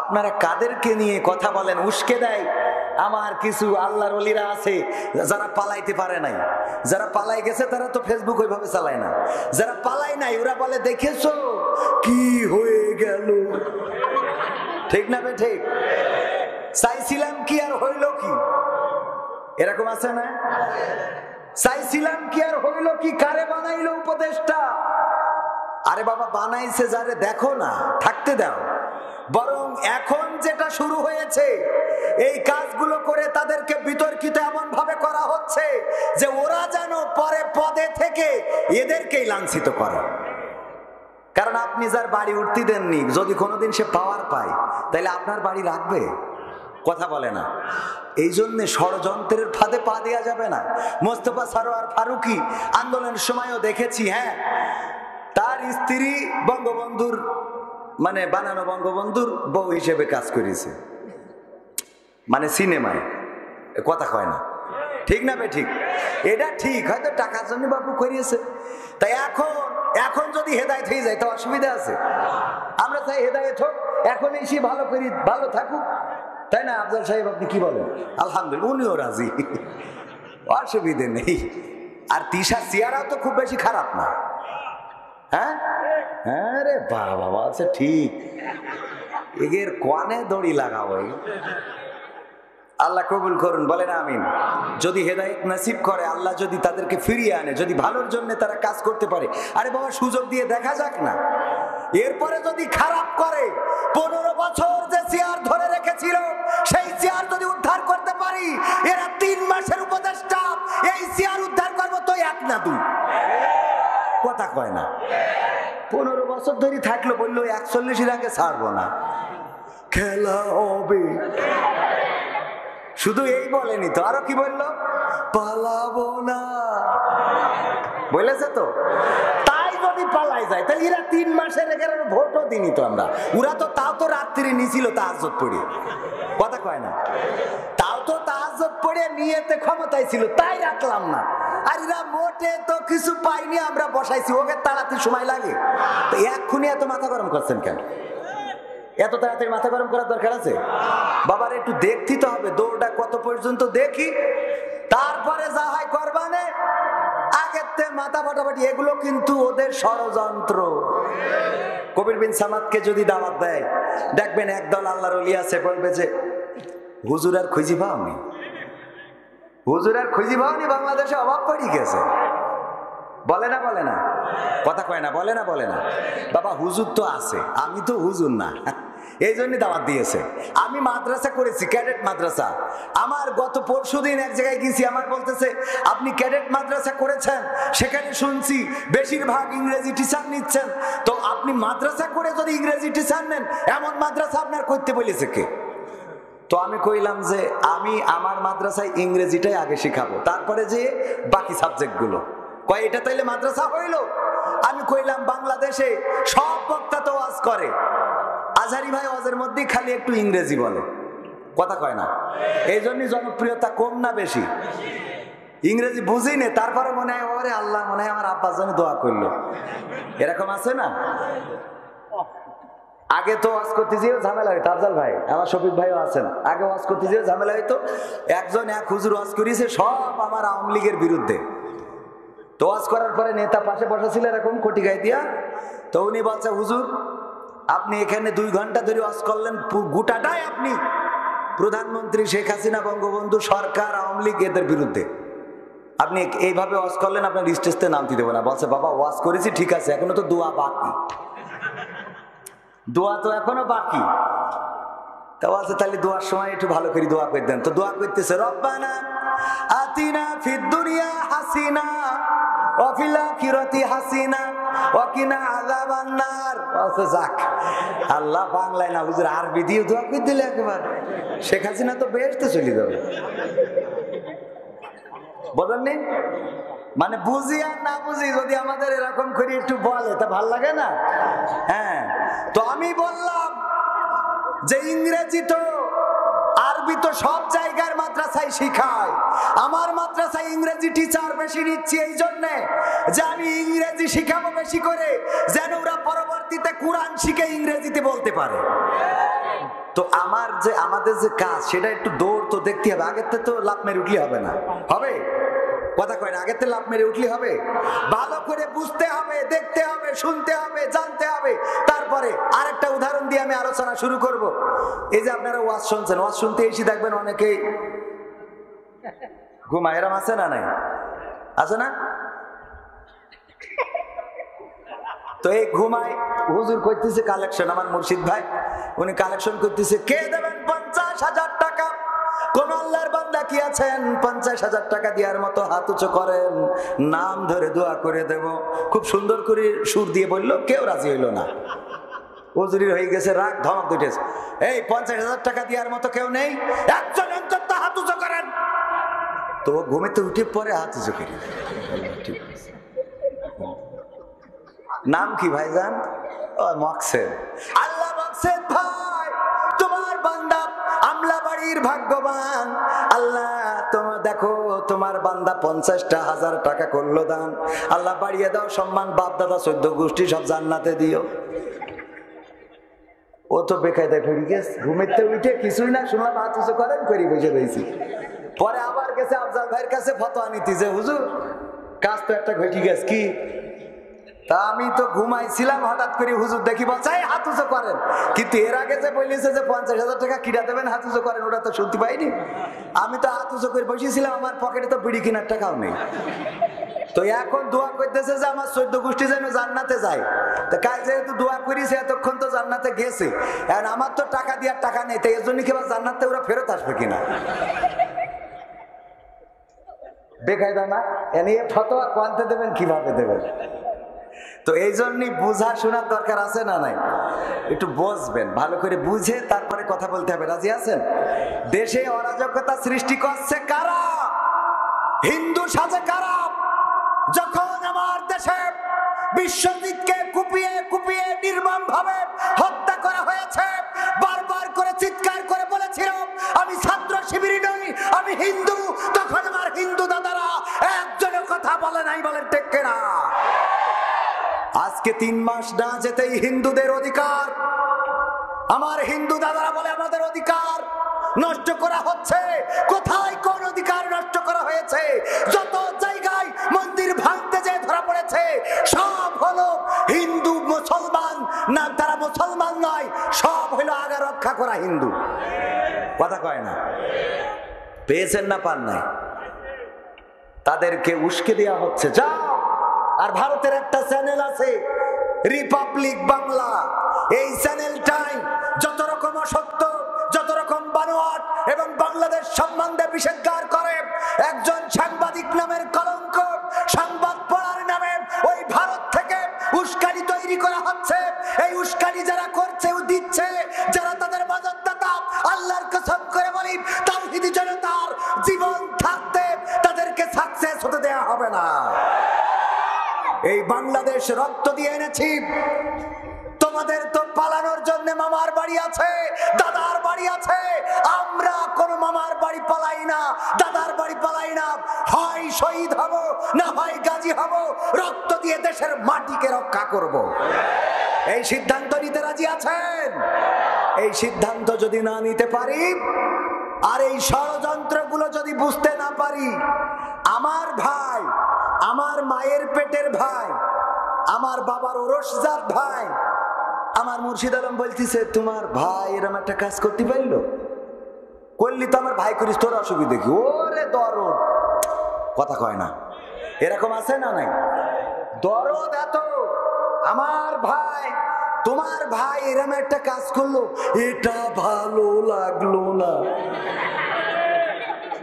আপনারা কাদেরকে নিয়ে কথা বলেন? উস্কে দেয় আমার কিছু আল্লাহর ওলিরা আছে যারা পালাইতে পারে নাই, যারা পালাই গেছে তারা তো ফেসবুক ওইভাবে চালায় না, যারা পালাই নাই ওরা বলে দেখেছো কি হয়ে গেল। ঠিক না বে ঠিক? চাইছিলাম কি আর হইল কি, এরকম আছে না? চাইছিলাম কি আর হইল কি, কারে বানাইলো উপদেশটা? আরে বাবা বানাইছে যারে দেখো না, থাকতে দাও। বরং এখন যেটা শুরু হয়েছে এই কাজগুলো করে তাদেরকে বিতর্কিত এমন ভাবে করা হচ্ছে যে ওরা যেন পরে পদে থেকে এদেরকেই লাঞ্ছিত করে। কারণ আপনি যার বাড়ি উঠতে দেননি, যদি কোনোদিন সে পাওয়ার পায় তাহলে আপনার বাড়ি রাখবে? কথা বলে না। এই জন্য ষড়যন্ত্রের ফাঁদে পা দেওয়া যাবে না। মোস্তফা সরোয়ার ফারুকী আন্দোলনের সময়ও দেখেছি, হ্যাঁ, তার স্ত্রী বঙ্গবন্ধুর মানে বানানো বঙ্গবন্ধুর বউ হিসেবে কাজ করেছে, মানে সিনেমায়। কথা কয় না, ঠিক না বে ঠিক? এটা ঠিক, হয়তো টাকার জন্য বাবু করিয়েছে। তাই এখন যদি হেদায়েত হয়ে যায় তো অসুবিধা আছে? আমরা চাই হেদায়েত হোক, এখন এসে ভালো করি, ভালো থাকুক, তাই না? আফজাল সাহেব আপনি কি বলেন? আলহামদুলিল্লাহ, উনিও রাজি, অসুবিধে নেই। আর তিশা সিয়ারাও তো খুব বেশি খারাপ না। হ্যাঁ, হ্যাঁ রে বাবা, আচ্ছা ঠিক, এগের কোয়ানে দড়ি লাগাবো। আল্লাহ কবুল করুন, বলেন আমিন। যদি হেদায়েত নসিব করে আল্লাহ, যদি তাদেরকে ফিরিয়ে আনে, যদি ভালোর জন্য তারা কাজ করতে পারে, আরে বাবা সুযোগ দিয়ে দেখা যাক না। এরপরে যদি খারাপ করে, 15 বছর যে চেয়ার ধরে রেখেছিল সেই চেয়ার যদি উদ্ধার করতে পারি, এরা 3 মাসের উপদেষ্টা, এই চেয়ার উদ্ধার করবো তো 1 না 2। কথা কয় না? 15 বছর ধরে থাকলো, বললো 41-এর আগে ছাড়বো না, খেলা হবে। শুধু এই বলেনি তো, আরো কি বললো? পালাবো না বলেছে তো। তাই যদি পালাই যায় তাহলে এরা 3 মাসের এখানে ভোটও দিনি তো আমরা। ওরা তো তাও তো রাত্রি নিছিল তাহাজ্জুদ পড়ে। কথা কয় না? তাও তো তাহাজ্জুদ পড়ে নিয়েতে ক্ষমতায় ছিল, তাই রাখলাম না। আর এরা মোটে তো কিছু পাইনি, আমরা বসাইছি, ওকে তাড়াতাড়ি সময় লাগে। তো এক্ষুনি এত মাথা গরম করছেন কেন? এত তাড়াতাড়ি মাথা গরম করার দরকার আছে? বাবার একটু দেখতে তো হবে, দৌড়টা কত পর্যন্ত দেখি, তারপরে যা হয় করবানে। আগের তে মাথা ফাটাফাটি, এগুলো কিন্তু ওদের ষড়যন্ত্র। কবির বিন সামাদকে যদি দাওয়াত দেয়, দেখবেন একদল আল্লাহর ওলি আছে, বলবে যে হুজুর আর খুঁজি পাওনি, হুজুর আর খুঁজি পাওনি, বাংলাদেশে অভাব পড়ে গেছে। বলে না বলে না? কথা কয় না, বলে না বলে না? বাবা হুজুর তো আছে, আমি তো হুজুর না, এই জন্য দাওয়াত দিয়েছে। আমি মাদ্রাসা করেছি, ক্যাডেট মাদ্রাসা। আমার গত পরশুদিন এক জায়গায় গেছি, আমার বলতেছে আপনি ক্যাডেট মাদ্রাসা করেছেন, সেখানে শুনছি বেশিরভাগ ইংরেজি টিচার নিচ্ছেন, তো আপনি মাদ্রাসা করে যদি ইংরেজি টিচার নেন, এমন মাদ্রাসা আপনার করতে বলেছে কে? তো আমি কইলাম যে আমি আমার মাদ্রাসায় ইংরেজিটাই আগে শিখাবো, তারপরে যে বাকি সাবজেক্টগুলো। কয় এটা তাইলে মাদ্রাসা হইল? আমি কইলাম বাংলাদেশে সব বক্তা তো ওয়াজ করে, আজহারি ভাই ওয়াজের মধ্যেই খালি একটু ইংরেজি বলে। কথা কয় না? এই জন্যই জনপ্রিয়তা কম না বেশি? ইংরেজি বুঝি নে, তারপরে মনে হয় ওরে আল্লাহ, মনে হয় আমার আব্বার জন্য দোয়া করলো। এরকম আছে না? আগে তো ওয়াজ করতে যেও ঝামেলা হইতো, আফজাল ভাই, আমার শফিক ভাইও আছেন, আগে ওয়াজ করতে যেও ঝামেলা হইতো। একজন এক হুজুর ওয়াজ করিয়েছে সব আমার আওয়ামী লীগের বিরুদ্ধে। তো ওয়াজ করার পরে নেতা পাশে বসেছিল এরকম কোটি গায়ে দিয়া, তো উনি বলছে হুজুর আপনি এখানে 2 ঘন্টা ধরে ওয়াজ করলেন, গোটাটাই আপনি প্রধানমন্ত্রী শেখ হাসিনা, বঙ্গবন্ধু সরকার, আওয়ামী লীগ এদের বিরুদ্ধে, আপনি এইভাবে ওয়াজ করলেন, আপনার স্টেজতে নামতে দেবো না। বলছে বাবা ওয়াজ করেছি ঠিক আছে, এখনো তো দোয়া বাকি, দোয়া তো এখনো বাকি। তা বলছে তাহলে দোয়ার সময় একটু ভালো করে দোয়া করে দেন। তো দোয়া করতেছে রব্বানা আতিনা ফিদ দুনিয়া হাসিনা ওয়া ফিল আখিরাতি হাসিনা ওয়া কিনা আযাবান নার। বলছে যাক, আল্লাহ বাংলায় না হুজুর আরবি দিয়ে দোয়া করে দিলে একেবারে শেখ হাসিনা তো বেহেশতে চলে যাবে। বলেননি? মানে বুঝি আর না বুঝি যদি আমাদের এরকম করে একটু বলে তা ভাল লাগে না? হ্যাঁ, তো আমি বললাম যে ইংরেজি তো আরবি তো সব জায়গার মাদ্রাসায় শিখায়, আমার মাদ্রাসায় ইংরেজি টিচার বেশি নিচ্ছি এই জন্যে যে আমি ইংরেজি শিখাবো বেশি করে, যেন ওরা পরবর্তীতে কোরআন শিখে ইংরেজিতে বলতে পারে। তো আমাদের যে কাজ সেটা একটু দৌড় তো দেখতে হবে, আগের তো লাভ মেরে উঠলে হবে না, হবে কথা কয় না, আগের থেকে লাভ মেরে উঠলে হবে, ভালো করে বুঝতে হবে, দেখতে হবে, শুনতে হবে, জানতে হবে। তারপরে আরেকটা উদাহরণ দিয়ে আমি আলোচনা শুরু করব। এই যে আপনারা ওয়াজ শুনছেন, ওয়াজ শুনতে এসে দেখবেন অনেকেই ঘুমায়, এরম আছে না? নাই আছে না? তো এই ঘুমায় হুজুর করতেছে কালেকশন, আমার মুর্শিদ ভাই উনি কালেকশন করতেছে, কে দেবেন 50,000 টাকা? কোন আল্লাহর বান্দা কি আছেন 50,000 টাকা দেওয়ার মতো? হাত উঁচু করেন, নাম ধরে দোয়া করে দেব। খুব সুন্দর করে সুর দিয়ে বললো, কেউ রাজি হইল না। হুজুরির হয়ে গেছে রাগ, ধমক দুটেছে, এই 50,000 টাকা দেওয়ার মতো কেউ নেই, একজন অন্তত হাত উঁচু করেন। তো ঘুমেতে উঠে পরে হাত উঁচু করি। ঠিক আছে, নাম কি ভাইজান? মকসেদ। আল্লাহ মকসেদ ভাই, তোমার বান্দা আমলাবাড়ির ভাগ্যবান। আল্লাহ তোমার দেখো, তোমার বান্দা 50,000 টাকা করলো দান। আল্লাহ বাড়িয়ে দাও সম্মান, বাপ দাদা 14 গোষ্ঠী সব জান্নাতে দিও। ও তো বেকায়দায় ফিরে গেছে, ঘুমেতে উঠে কিছুই না শুনলাম হাত উঁচু করেন করি বসে রয়েছি। পরে আবার গেছে আফজাল ভাইয়ের কাছে ফতোয়া নিতে, যে হুজুর কাজ তো একটা ঘটে গেছে। কি? তা আমি তো ঘুমাইছিলাম, হঠাৎ করে হুজুর দেখি বলছে হাত উঁচু করেন, কিন্তু এর আগে যে বলেছে যে 50,000 টাকা কিনা দেবেন হাত উঁচু করেন, ওটা তো শুনতে পাইনি। আমি তো হাত উঁচু করে বসেছিলাম, আমার পকেটে তো বিড়ি কেনার টাকাও নেই। তো এখন দোয়া করতেছে যে আমার 14 গোষ্ঠী যেন জান্নাতে যায়। তো কাল যেহেতু দোয়া করিছে, এতক্ষণ তো জান্নাতে গেছে, আর আমার তো টাকা দেওয়ার টাকা নেই, তাই এর জন্য কি আবার জান্নাতে ওরা ফেরত আসবে কিনা? বেকায়দা না? এনে ফতোয়া কোয়ান্তে দেবেন, কিভাবে দেবেন? তো এই জন্যই বুঝা শোনার দরকার আছে না নাই? একটু বুঝবেন, ভালো করে বুঝে তারপরে কথা বলতে হবে। রাজি আছেন? দেশে অরাজকতা সৃষ্টি করছে কারা? হিন্দু সাজে কারা? যখন আমার দেশে বিশ্বজিৎকে কুপিয়ে কুপিয়ে নির্মম ভাবে হত্যা করা হয়েছে, বারবার করে চিৎকার করে বলেছিলাম আমি ছাত্র শিবিরই নই, আমি হিন্দু। তখন আমার হিন্দু দাদারা একজনের কথা বলে নাই, বলেন ঠিক কিনা? আজকে 3 মাস না যেতেই হিন্দুদের অধিকার, আমার হিন্দু দাদারা বলে আমাদের অধিকার নষ্ট করা হচ্ছে। কোথায় কোন অধিকার নষ্ট করা হয়েছে? যত জায়গায় মন্দির ভাঙতে যে ধরা পড়েছে, সব হলো হিন্দু মুসলমান না, তারা মুসলমান নয়, সব হলো আগা রক্ষা করা হিন্দু। কথা কয় না? পেয়েছেন না পান নাই? তাদেরকে উস্কে দেওয়া হচ্ছে, যাও। আর ভারতের একটা চ্যানেল আছে রিপাবলিক বাংলা, এই চ্যানেলটাই যত রকম অসত্য, যত রকম বানোয়াট এবং বাংলাদেশ সম্বন্ধে বিষেধগার করে। একজন সাংবাদিক নামের কলঙ্ক, সংবাদ পড়ার নামে ওই ভারত থেকে উস্কানি তৈরি করা হচ্ছে। এই উস্কানি যারা করছে ও দিচ্ছে, যারা তাদের মদতদাতা, আল্লাহর কসম করে বলি তাওহীদি জনতার জীবন থাকতে তাদেরকে সাকসেস হতে দেয়া হবে না। এই বাংলাদেশ রক্ত দিয়ে এনেছি, তোমাদের তো পালানোর জন্য মামার বাড়ি আছে, দাদার বাড়ি আছে। আমরা কোন মামার বাড়ি পালাই না, দাদার বাড়ি পালাই না। হয় শহীদ হব, না হয় গাজী হব, রক্ত দিয়ে দেশের মাটিকে রক্ষা করব। এই সিদ্ধান্ত নিতে রাজি আছেন? এই সিদ্ধান্ত যদি না নিতে পারি, আর এই ষড়যন্ত্রগুলো যদি বুঝতে না পারি, আমার ভাই, আমার মায়ের পেটের ভাই, আমার বাবার ওরসজাত ভাই, আমার মুর্শিদ আলম বলতেছে তোমার ভাই এরকম একটা কাজ করতে পারলো, করলি তো আমার ভাই করিস, তোর অসুবিধা কি? ওরে দরদ, কথা কয় না? এরকম আছে না নাই? দরদ এত, আমার ভাই তোমার ভাই এরকম একটা কাজ করলো, এটা ভালো লাগলো না।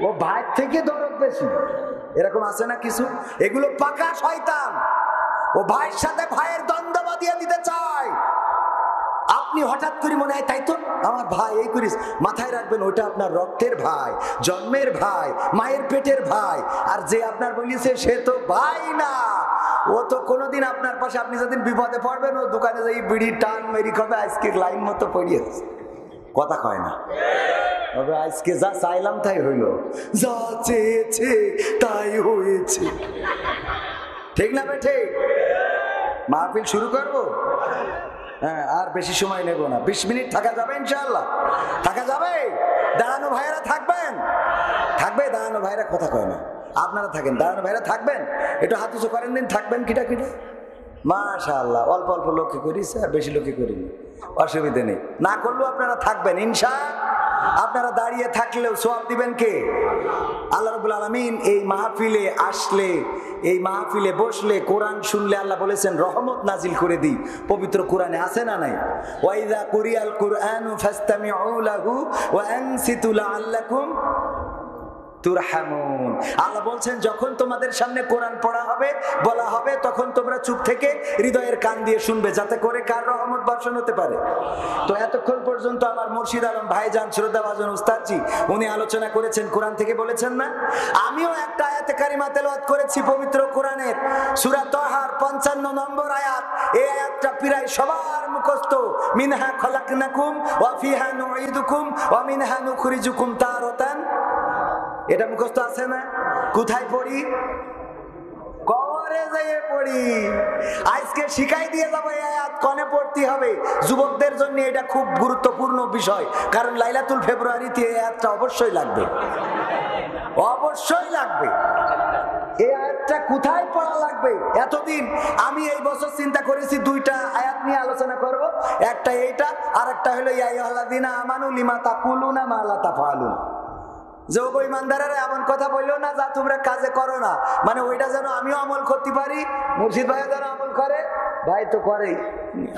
ও ভাই থেকে দরদ বেশি, এরকম আছে না কিছু? এগুলো পাকা শয়তান। ও ভাইয়ের সাথে ভাইয়ের দ্বন্দ্ব বাঁধিয়ে দিতে চায়। আপনি হঠাৎ করে মনে হয় তাই তো আমার ভাই এই করিস, মাথায় রাখবেন ওটা আপনার রক্তের ভাই, জন্মের ভাই, মায়ের পেটের ভাই। আর যে আপনার বলিছে সে তো ভাই না, ও তো কোনোদিন আপনার পাশে, আপনি যেদিন বিপদে পড়বেন ও দোকানে যাই বিড়ি টান মেরি খাবে, আজকে লাইন মতো পড়িয়েছে। কথা কয় না? তবে আজকে যা চাইলাম তাই হইল, যা চেয়েছে তাই হয়েছে। ঠিক না বে? ঠিক। মাহফিল শুরু করবো? হ্যাঁ, আর বেশি সময় নেব না, 20 মিনিট থাকা যাবে ইনশাআল্লাহ? থাকা যাবে? দাঁড়ানো ভাইয়েরা থাকবেন? থাকবে দাঁড়ানো ভাইয়েরা? কথা কয় না। আপনারা থাকেন, দাঁড়ানো ভাইয়েরা থাকবেন? একটু হাত উঁচু করেন দিন, থাকবেন কিটা কিটা। মাশাআল্লাহ, অল্প অল্প লোকে করিস আর বেশি লোকে করিনি, অসুবিধা নেই। না করলেও আপনারা থাকবেন ইনশাআল্লাহ। আপনারা দাঁড়িয়ে থাকলেও সওয়াব দিবেন কে? আল্লাহ রাব্বুল আলামিন। এই মাহফিলে আসলে, এই মাহফিলে বসলে, কোরআন শুনলে আল্লাহ বলেছেন রহমত নাজিল করে দিই। পবিত্র কোরআনে আছে না নাই? ওয়াইযা কুরিয়াল কুরআনু ফাসতামিউ লাহু ওয়া আনসিতু লাআল্লাকুম তুরহামুন। আল্লাহ বলছেন যখন তোমাদের সামনে কোরআন পড়া হবে, বলা হবে, তখন তোমরা চুপ থেকে হৃদয়ের কান দিয়ে শুনবে, যাতে করে কার রহমত বর্ষণ হতে পারে। তো এতক্ষণ পর্যন্ত আমার মুর্শিদ আলম ভাইজান, শ্রদ্ধাভাজন উস্তাদজি, উনি আলোচনা করেছেন, কোরআন থেকে বলেছেন না? আমিও একটা আয়াতে কারিমা তেলাওয়াত করেছি পবিত্র কোরআনের, সূরা তাহার 55 নম্বর আয়াত। এই আয়াতটা প্রায় সবার মুখস্থ। মিনহা খলাকনাকুম ওয়া ফিহা নুঈদুকুম ওয়া মিনহা নুখরিজুকুম তারাতান। এটা মুখস্থ আছে না? কোথায় পড়ি? কবরে যেয়ে পড়ি। আজকে শিখাই দিয়ে যাবো এই আয়াত কনে পড়তে হবে। যুবকদের জন্য এটা খুব গুরুত্বপূর্ণ বিষয়, কারণ লাইলাতুল ফেব্রুয়ারিতে এই আয়াতটা অবশ্যই লাগবে, অবশ্যই লাগবে। এই আয়াতটা কোথায় পড়া লাগবে? এতদিন আমি এই বছর চিন্তা করেছি দুইটা আয়াত নিয়ে আলোচনা করব। একটা এইটা, আর একটা হলো ইয়া আইয়ুহাল্লাযীনা আমানু লিমা তাকুলুনা মা লা তাফআলুন। যে ইমানদারেরা এমন কথা বললো না যা তোমরা কাজে করো না, মানে ওইটা যেন আমিও আমল করতে পারি, মুর্শিদ ভাই যেন আমল করে। ভাই তো করেই,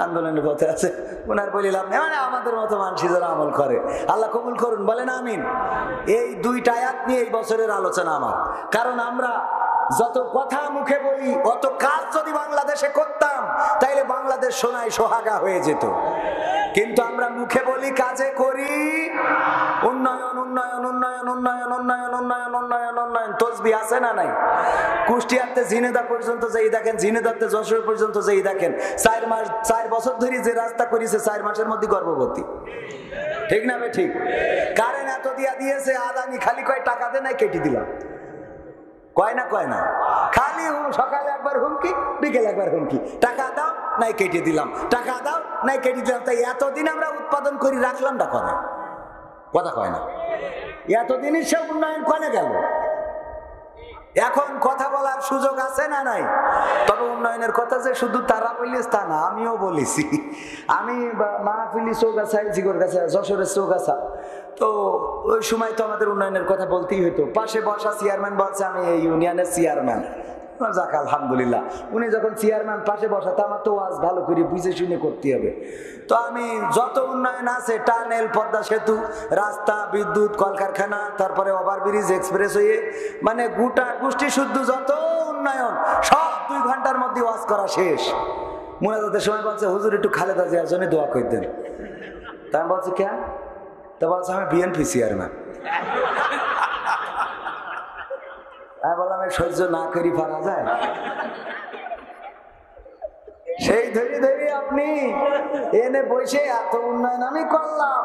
আন্দোলনের পথে আছে, ওনার বলি লাভ নেই, মানে আমাদের মতো মানুষ যেন আমল করে। আল্লাহ কবুল করুন, বলেন আমিন। এই দুইটা আয়াত নিয়ে এই বছরের আলোচনা আমার। কারণ আমরা যত কথা মুখে বলি, অত কাজ যদি বাংলাদেশে করতাম, তাইলে বাংলাদেশ সোনায় সোহাগা হয়ে যেত। কিন্তু আমরা মুখে বলি, কাজে করি উন্নয়ন উন্নয়ন উন্নয়ন উন্নয়ন উন্নয়ন উন্নয়ন উন্নয়ন উন্নয়ন। তসবিহ আছে না নাই? কুষ্টিয়াতে ঝিনেদা পর্যন্ত যেই দেখেন, ঝিনেদাতে যশোর পর্যন্ত যেই দেখেন, 4 বছর ধরে যে রাস্তা করেছে, 4 মাসের মধ্যে গর্ভবতী। ঠিক না বে ঠিক? কারেন্ট এত দিয়া দিয়েছে, আদানি খালি কয় টাকা দে নাই, কেটে দিলাম। কয় না কয় না? খালি সকালে একবার হুমকি, বিকেল একবার হুমকি, টাকা দাও নাই কেটে দিলাম, টাকা দাও নাই কেটে দিলাম। তাই এতদিন আমরা উৎপাদন করি রাখলাম না কনে? কথা কয় না? এতদিনই সে উন্নয়ন কনে গেল? এখন কথা বলার সুযোগ আছে না নাই? তবে উন্নয়নের কথা যে শুধু তারা বলিস তা না, আমিও বলেছি। আমি মাহফিলি চৌগাছায়, জিগরগাছা, যশোরের চৌগাছা, তো ওই সময় তো আমাদের উন্নয়নের কথা বলতেই হতো। পাশে বসা চেয়ারম্যান বলছে আমি এই ইউনিয়নের চেয়ারম্যান, যাক আলহামদুলিল্লাহ। উনি যখন চেয়ারম্যান পাশে বসা, তো আমার তো ওয়াজ ভালো করে বুঝে শুনে করতে হবে। তো আমি যত উন্নয়ন আছে, টানেল, পদ্মা সেতু, রাস্তা, বিদ্যুৎ, কলকারখানা, তারপরে ওভারব্রিজ, এক্সপ্রেসওয়ে, মানে গোটা গোষ্ঠী শুদ্ধ যত উন্নয়ন সব 2 ঘন্টার মধ্যে ওয়াজ করা শেষ। মুনাজাতের সময় বলছে হুজুর একটু খালেদা জিয়ার জন্য দোয়া করে দেন। তা আমি বলছি কেন? তা বলছে আমি বিএনপি চেয়ারম্যান। আমি বললাম সহ্য না করি পারা যায়? সেই ধরে ধরে আপনি এনে বসে এত উন্নয়ন আমি করলাম,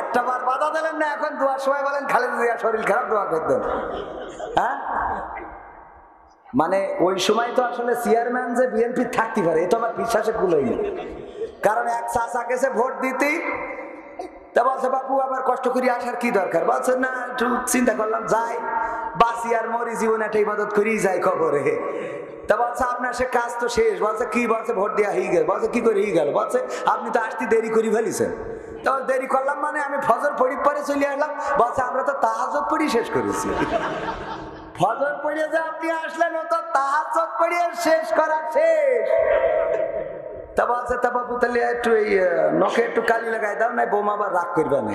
একটা বার বাধা দিলেন না। এখন দোয়ার সময় বলেন খালেদা জিয়া শরীর খারাপ, দোয়া করতেন। হ্যাঁ, মানে ওই সময় তো আসলে চেয়ারম্যান যে বিএনপি থাকতে পারে, এ তো আমার বিশ্বাসে কুলোইনি। কারণ এক চাচা গেছে ভোট দিতে, তা বলছে বাপু আবার কষ্ট করে আসার কি দরকার? বলছে না, একটু চিন্তা করলাম যাই, বাঁচি আর মরি, জীবন একটা ইবাদত করেই যাই খবরে। তা বলছে আপনার সে কাজ তো শেষ। বলছে কি? বলছে ভোট দেওয়া হয়ে গেল। বলছে কি করে হয়ে গেল? বলছে আপনি তো আসতে দেরি করে ফেলিছেন। তো দেরি করলাম মানে আমি ফজর পড়ি পরে চলে আসলাম। বলছে আমরা তো তাহাজ্জুদ পড়ি শেষ করেছি। ফজর পড়ে যে আপনি আসলেন, ও তো তাহাজ্জুদ পড়িয়ে শেষ করা শেষ। তা বলছে তা বাবু তাহলে একটু এই নখে একটু কালি লাগাই দাও, নাই বোমা আবার রাগ করবে না।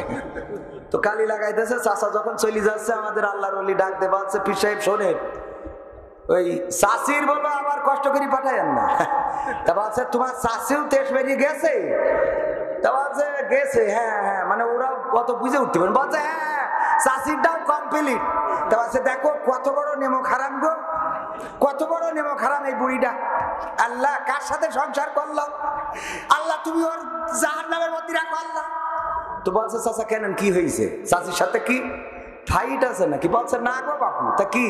তো কালি লাগাইতেছে। চাচা যখন চলে যাচ্ছে, আমাদের আল্লাহর ওলি ডাক দে, বলছে পীর সাহেব শোনেন, ওই চাষির বলো আবার কষ্ট করে পাঠায়েন না। তা বলছে তোমার চাষিও তেজ বেরিয়ে গেছে? তা বলছে গেছে। হ্যাঁ হ্যাঁ, মানে ওরা কত বুঝে উঠতে পারেন। বলছে হ্যাঁ, চাষিরটাও কমপ্লিট। তা বলছে দেখো কত বড় নেমক হারাম গো, কত বড় নেমক হারাম এই বুড়িটা। আল্লাহ কার সাথে সংসার করলো? আল্লাহ তুমি ওর জাহান্নামের মধ্যে রাখো আল্লাহ। তো বলছে চাচা কেন, কি হয়েছে? চাষির সাথে কি? ফাইট আছে নাকি? বলছে না গো বাপু। তা কি?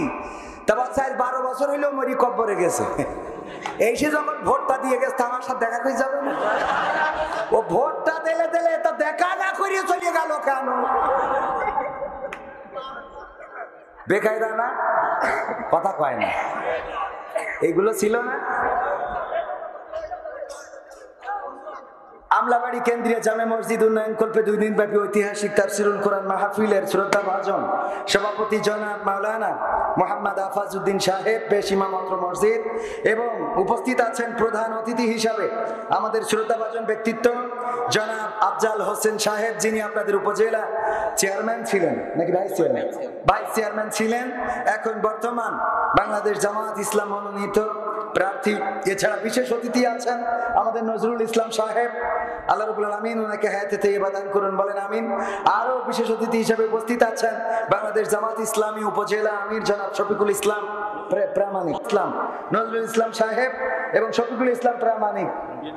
তা বলছে আজ 12 বছর হইলেও মরি কব্বরে গেছে। এই সে যখন ভোটটা দিয়ে গেছে আমার সাথে দেখা করে যাবে না? ও ভোটটা দিলে দিলে তো দেখা না করিয়ে চলে গেল কেন? বেকায়দা না? কথা কয় না। এইগুলো ছিল না? আমলাবাড়ি কেন্দ্রীয় জামে মসজিদ উন্নয়ন কল্পে 2 দিন ব্যাপী ঐতিহাসিক তাফসিরুল কোরআন মাহফিলের শ্রদ্ধাভাজন সভাপতি জনাব মাওলানা মোহাম্মদ আফাজউদ্দিন সাহেব পেশ ইমামত মসজিদ এবং উপস্থিত আছেন প্রধান অতিথি হিসাবে আমাদের শ্রদ্ধাভাজন ব্যক্তিত্ব জনাব আফজাল হোসেন সাহেব, যিনি আপনাদের উপজেলা চেয়ারম্যান ছিলেন নাকি ভাইস চেয়ারম্যান? ভাইস চেয়ারম্যান ছিলেন, এখন বর্তমান বাংলাদেশ জামাত ইসলাম মনোনীত প্রার্থী। এছাড়া বিশেষ অতিথি আছেন আমাদের নজরুল ইসলাম সাহেব, আল্লাহ রাব্বুল আলামিন ওনাকে হায়াতে তাইয়্যিবা দান করুন, বলেন আমিন। আরো বিশেষ অতিথি হিসেবে উপস্থিত আছেন বাংলাদেশ জামাত ইসলামী উপজেলা আমির জনাব শফিকুল ইসলাম প্রামাণিক, ইসলাম নজরুল ইসলাম সাহেব এবং শফিকুল ইসলাম প্রামাণিক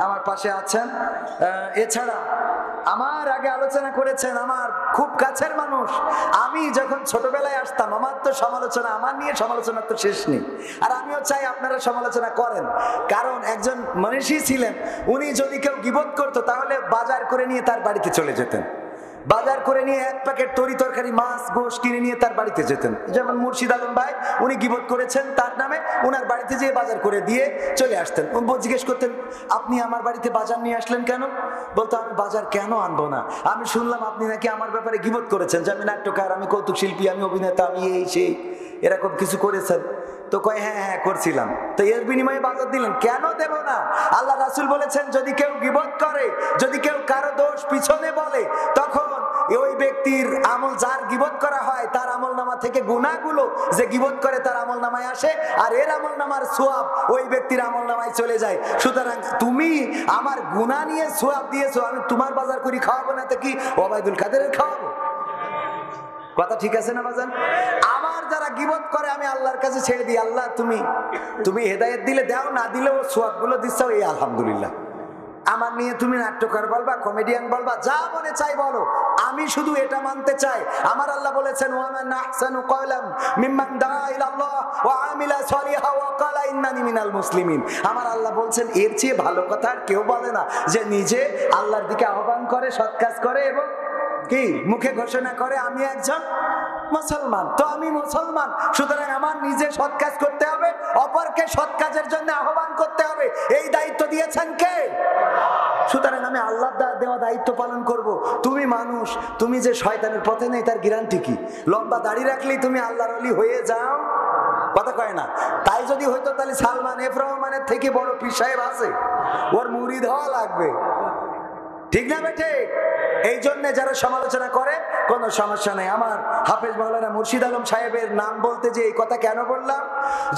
আমার পাশে আছেন। এছাড়া আমার আগে আলোচনা করেছেন আমার খুব কাছের মানুষ। আমি যখন ছোটবেলায় আসতাম আমার তো সমালোচনা, আমার নিয়ে সমালোচনা তো শেষ নেই। আর আমিও চাই আপনারা সমালোচনা করেন, কারণ একজন মনীষী ছিলেন, উনি যদি কেউ গীবত করতো তাহলে বাজার করে নিয়ে তার বাড়িতে চলে যেতেন, বাজার করে নিয়ে 1 প্যাকেট তরি তরকারি মাছ গোশ কিনে নিয়ে তার বাড়িতে যেতেন। যেমন মুর্শিদ আলম ভাই, উনি গীবত করেছেন, তার নামে ওনার বাড়িতে যেয়ে বাজার করে দিয়ে চলে আসতেন। জিজ্ঞেস করতেন আপনি আমার বাড়িতে বাজার নিয়ে আসলেন কেন? বলতো আমি বাজার কেন আনবো না, আমি শুনলাম আপনি নাকি আমার ব্যাপারে গীবত করেছেন, যে আমি নাট্যকার, আমি কৌতুক শিল্পী, আমি অভিনেতা, আমি এই সেই এরকম কিছু করেছেন। তো কয় হ্যাঁ হ্যাঁ করছিলাম। তো এর বিনিময়ে বাজার দিলেন? কেন দেব না? আল্লাহ রাসূল বলেছেন যদি কেউ গীবত করে, যদি কেউ কারো দোষ পিছনে বলে, তখন ওই ব্যক্তির আমল, যার গীবত করা হয় তার আমল নামা থেকে গুনাহগুলো যে গীবত করে তার আমল নামায় আসে, আর এর আমল নামার সোয়াব ওই ব্যক্তির আমল নামায় চলে যায়। সুতরাং তুমি আমার গুনাহ নিয়ে সোয়াব দিয়েছো, আমি তোমার বাজার করি খাওয়াবো না তো কি ওবায়দুল কাদেরের খাওয়াবো? কথা ঠিক আছে না বাজান? আমার যারা গীবত করে আমি আল্লাহর কাছে ছেড়ে দিই, আল্লাহ তুমি হেদায়েত দিলে দাও, না দিলেও সোয়াবগুলো দিচ্ছ, এই আলহামদুলিল্লাহ। আমার নিয়ে তুমি নাট্যকার বলবা, কমেডিয়ান বলবা, যা মনে চাই বলো, আমি শুধু এটা মানতে চাই আমার আল্লাহ বলেছেন ওয়ামান আহসানু কওলাম মিম্মান দাআ ইলাল্লাহ ওয়া আমিলা সলিহা ওয়া ক্বালা ইন্নানি মিনাল মুসলিমিন। আমার আল্লাহ বলছেন এর চেয়ে ভালো কথা আর কেউ বলে না, যে নিজে আল্লাহর দিকে আহ্বান করে, সৎ কাজ করে এবং কি মুখে ঘোষণা করে আমি একজন মুসলমান। তো আমি মুসলমান, সুতরাং আমার নিজে সৎ কাজ করতে হবে, অপরকে সৎ কাজের জন্য আহ্বান করতে হবে। এই দায়িত্ব দিয়েছেন কে? সুতরাং আমি আল্লাহর দেওয়া দায়িত্ব পালন করব। তুমি মানুষ, তুমি যে শয়তানের পথে নেই তার গ্যারান্টি কি? লম্বা দাড়ি রাখলেই তুমি আল্লাহর ওলি হয়ে যাও? কথা কয় না। তাই যদি হইতো তাহলে সালমান এফ রহমানের থেকে বড় পীর সাহেব আছে, ওর মুরিদ হওয়া লাগবে, ঠিক না বেঠে? এই জন্য যারা সমালোচনা করে কোনো সমস্যা নেই। আমার হাফেজ মাওলানা মুর্শিদ আলম সাহেবের নাম বলতে যে এই কথা কেন বললাম,